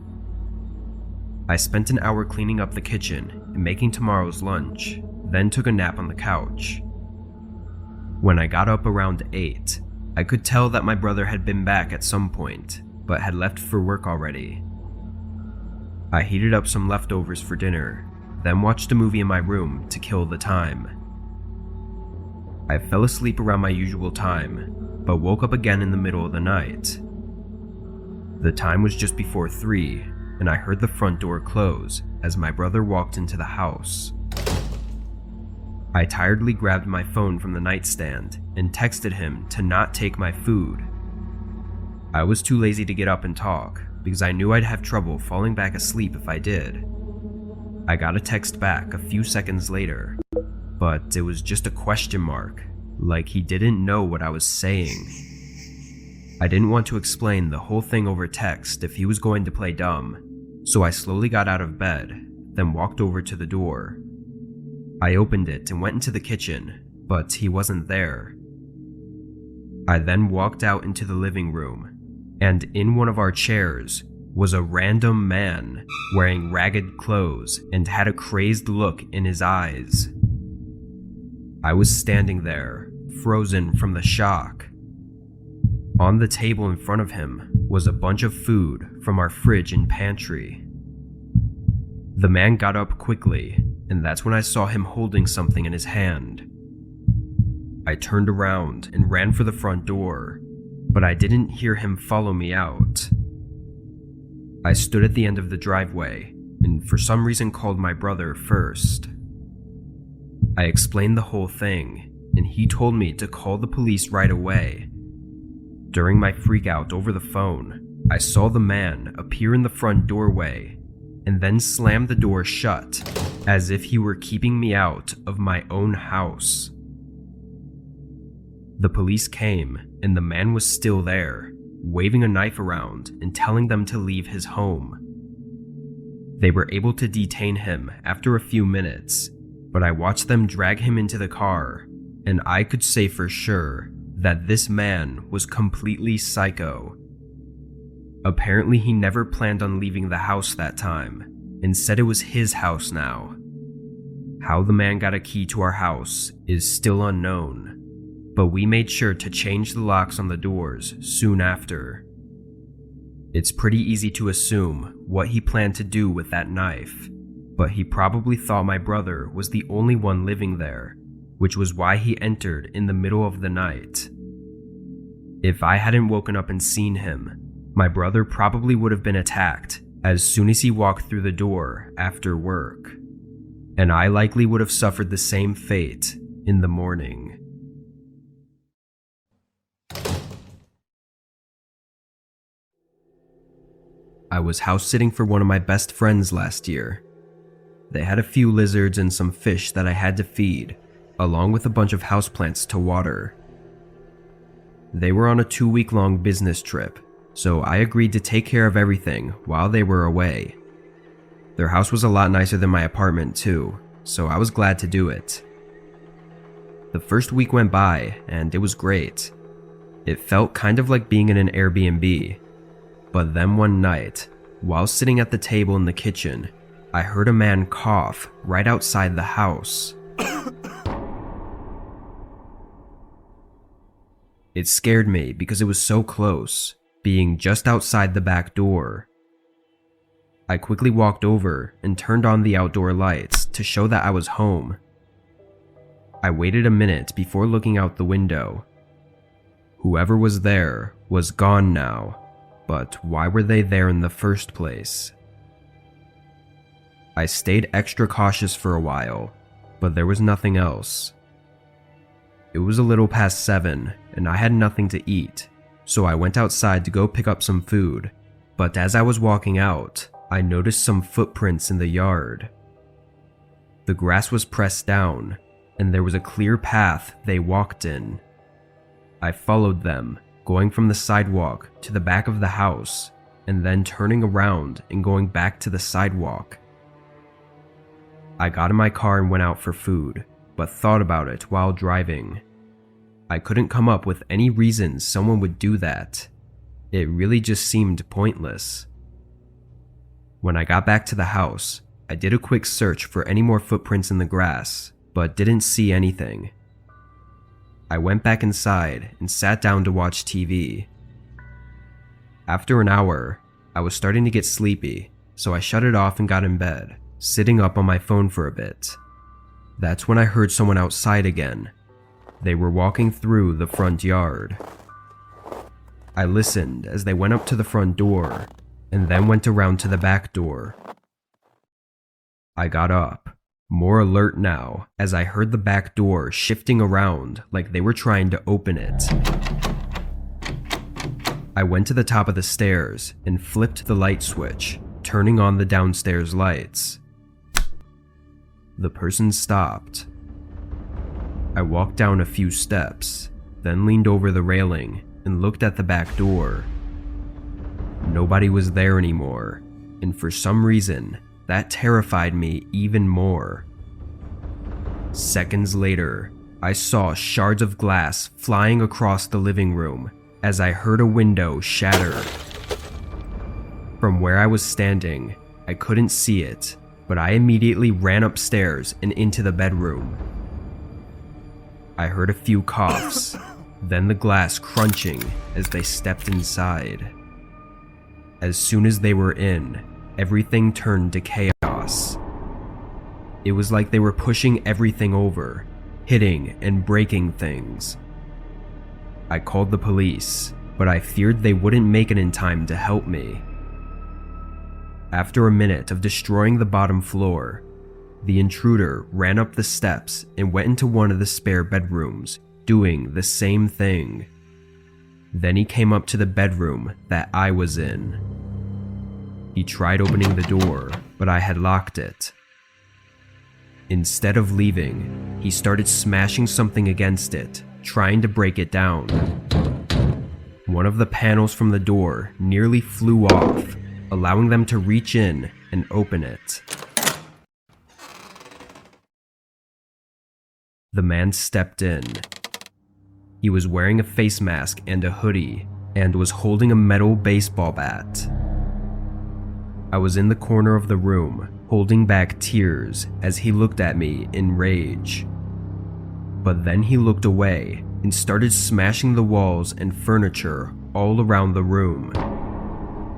I spent an hour cleaning up the kitchen and making tomorrow's lunch, then took a nap on the couch. When I got up around 8, I could tell that my brother had been back at some point, but had left for work already. I heated up some leftovers for dinner, then watched a movie in my room to kill the time. I fell asleep around my usual time, but woke up again in the middle of the night. The time was just before 3, and I heard the front door close as my brother walked into the house. I tiredly grabbed my phone from the nightstand and texted him to not take my food. I was too lazy to get up and talk because I knew I'd have trouble falling back asleep if I did. I got a text back a few seconds later, but it was just a question mark, like he didn't know what I was saying. I didn't want to explain the whole thing over text if he was going to play dumb, so I slowly got out of bed, then walked over to the door. I opened it and went into the kitchen, but he wasn't there. I then walked out into the living room, and in one of our chairs was a random man wearing ragged clothes and had a crazed look in his eyes. I was standing there, frozen from the shock. On the table in front of him was a bunch of food from our fridge and pantry. The man got up quickly, and that's when I saw him holding something in his hand. I turned around and ran for the front door, but I didn't hear him follow me out. I stood at the end of the driveway and for some reason called my brother first. I explained the whole thing, and he told me to call the police right away. During my freakout over the phone, I saw the man appear in the front doorway and then slam the door shut, as if he were keeping me out of my own house. The police came, and the man was still there, waving a knife around and telling them to leave his home. They were able to detain him after a few minutes, but I watched them drag him into the car, and I could say for sure that this man was completely psycho. Apparently he never planned on leaving the house that time, and said it was his house now. How the man got a key to our house is still unknown, but we made sure to change the locks on the doors soon after. It's pretty easy to assume what he planned to do with that knife, but he probably thought my brother was the only one living there, which was why he entered in the middle of the night. If I hadn't woken up and seen him, my brother probably would have been attacked as soon as he walked through the door after work, and I likely would have suffered the same fate in the morning. I was house sitting for one of my best friends last year. They had a few lizards and some fish that I had to feed, along with a bunch of houseplants to water. They were on a 2-week-long business trip, so I agreed to take care of everything while they were away. Their house was a lot nicer than my apartment too, so I was glad to do it. The first week went by, and it was great. It felt kind of like being in an Airbnb. But then one night, while sitting at the table in the kitchen, I heard a man cough right outside the house. It scared me because it was so close, being just outside the back door. I quickly walked over and turned on the outdoor lights to show that I was home. I waited a minute before looking out the window. Whoever was there was gone now, but why were they there in the first place? I stayed extra cautious for a while, but there was nothing else. It was a little past 7, and I had nothing to eat, so I went outside to go pick up some food, but as I was walking out, I noticed some footprints in the yard. The grass was pressed down, and there was a clear path they walked in. I followed them, going from the sidewalk to the back of the house, and then turning around and going back to the sidewalk. I got in my car and went out for food, but thought about it while driving. I couldn't come up with any reason someone would do that. It really just seemed pointless. When I got back to the house, I did a quick search for any more footprints in the grass, but didn't see anything. I went back inside and sat down to watch TV. After an hour, I was starting to get sleepy, so I shut it off and got in bed, sitting up on my phone for a bit. That's when I heard someone outside again. They were walking through the front yard. I listened as they went up to the front door and then went around to the back door. I got up, more alert now, as I heard the back door shifting around like they were trying to open it. I went to the top of the stairs and flipped the light switch, turning on the downstairs lights. The person stopped. I walked down a few steps, then leaned over the railing and looked at the back door. Nobody was there anymore, and for some reason, that terrified me even more. Seconds later, I saw shards of glass flying across the living room as I heard a window shatter. From where I was standing, I couldn't see it, but I immediately ran upstairs and into the bedroom. I heard a few coughs, then the glass crunching as they stepped inside. As soon as they were in, everything turned to chaos. It was like they were pushing everything over, hitting and breaking things. I called the police, but I feared they wouldn't make it in time to help me. After a minute of destroying the bottom floor, the intruder ran up the steps and went into one of the spare bedrooms, doing the same thing. Then he came up to the bedroom that I was in. He tried opening the door, but I had locked it. Instead of leaving, he started smashing something against it, trying to break it down. One of the panels from the door nearly flew off, allowing them to reach in and open it. The man stepped in. He was wearing a face mask and a hoodie, and was holding a metal baseball bat. I was in the corner of the room, holding back tears as he looked at me in rage. But then he looked away and started smashing the walls and furniture all around the room.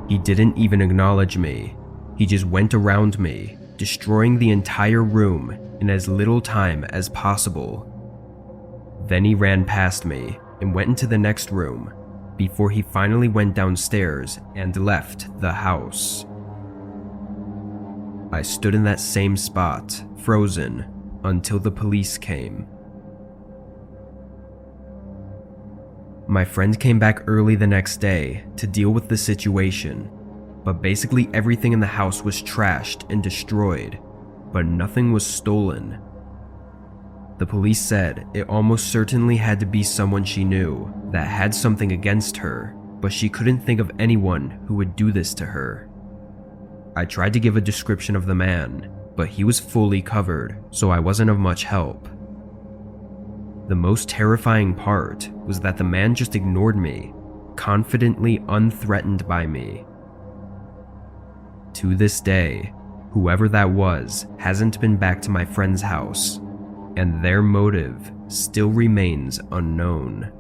He didn't even acknowledge me. He just went around me, destroying the entire room in as little time as possible. Then he ran past me and went into the next room before he finally went downstairs and left the house. I stood in that same spot, frozen, until the police came. My friend came back early the next day to deal with the situation, but basically everything in the house was trashed and destroyed, but nothing was stolen. The police said it almost certainly had to be someone she knew that had something against her, but she couldn't think of anyone who would do this to her. I tried to give a description of the man, but he was fully covered, so I wasn't of much help. The most terrifying part was that the man just ignored me, confidently unthreatened by me. To this day, whoever that was hasn't been back to my friend's house, and their motive still remains unknown.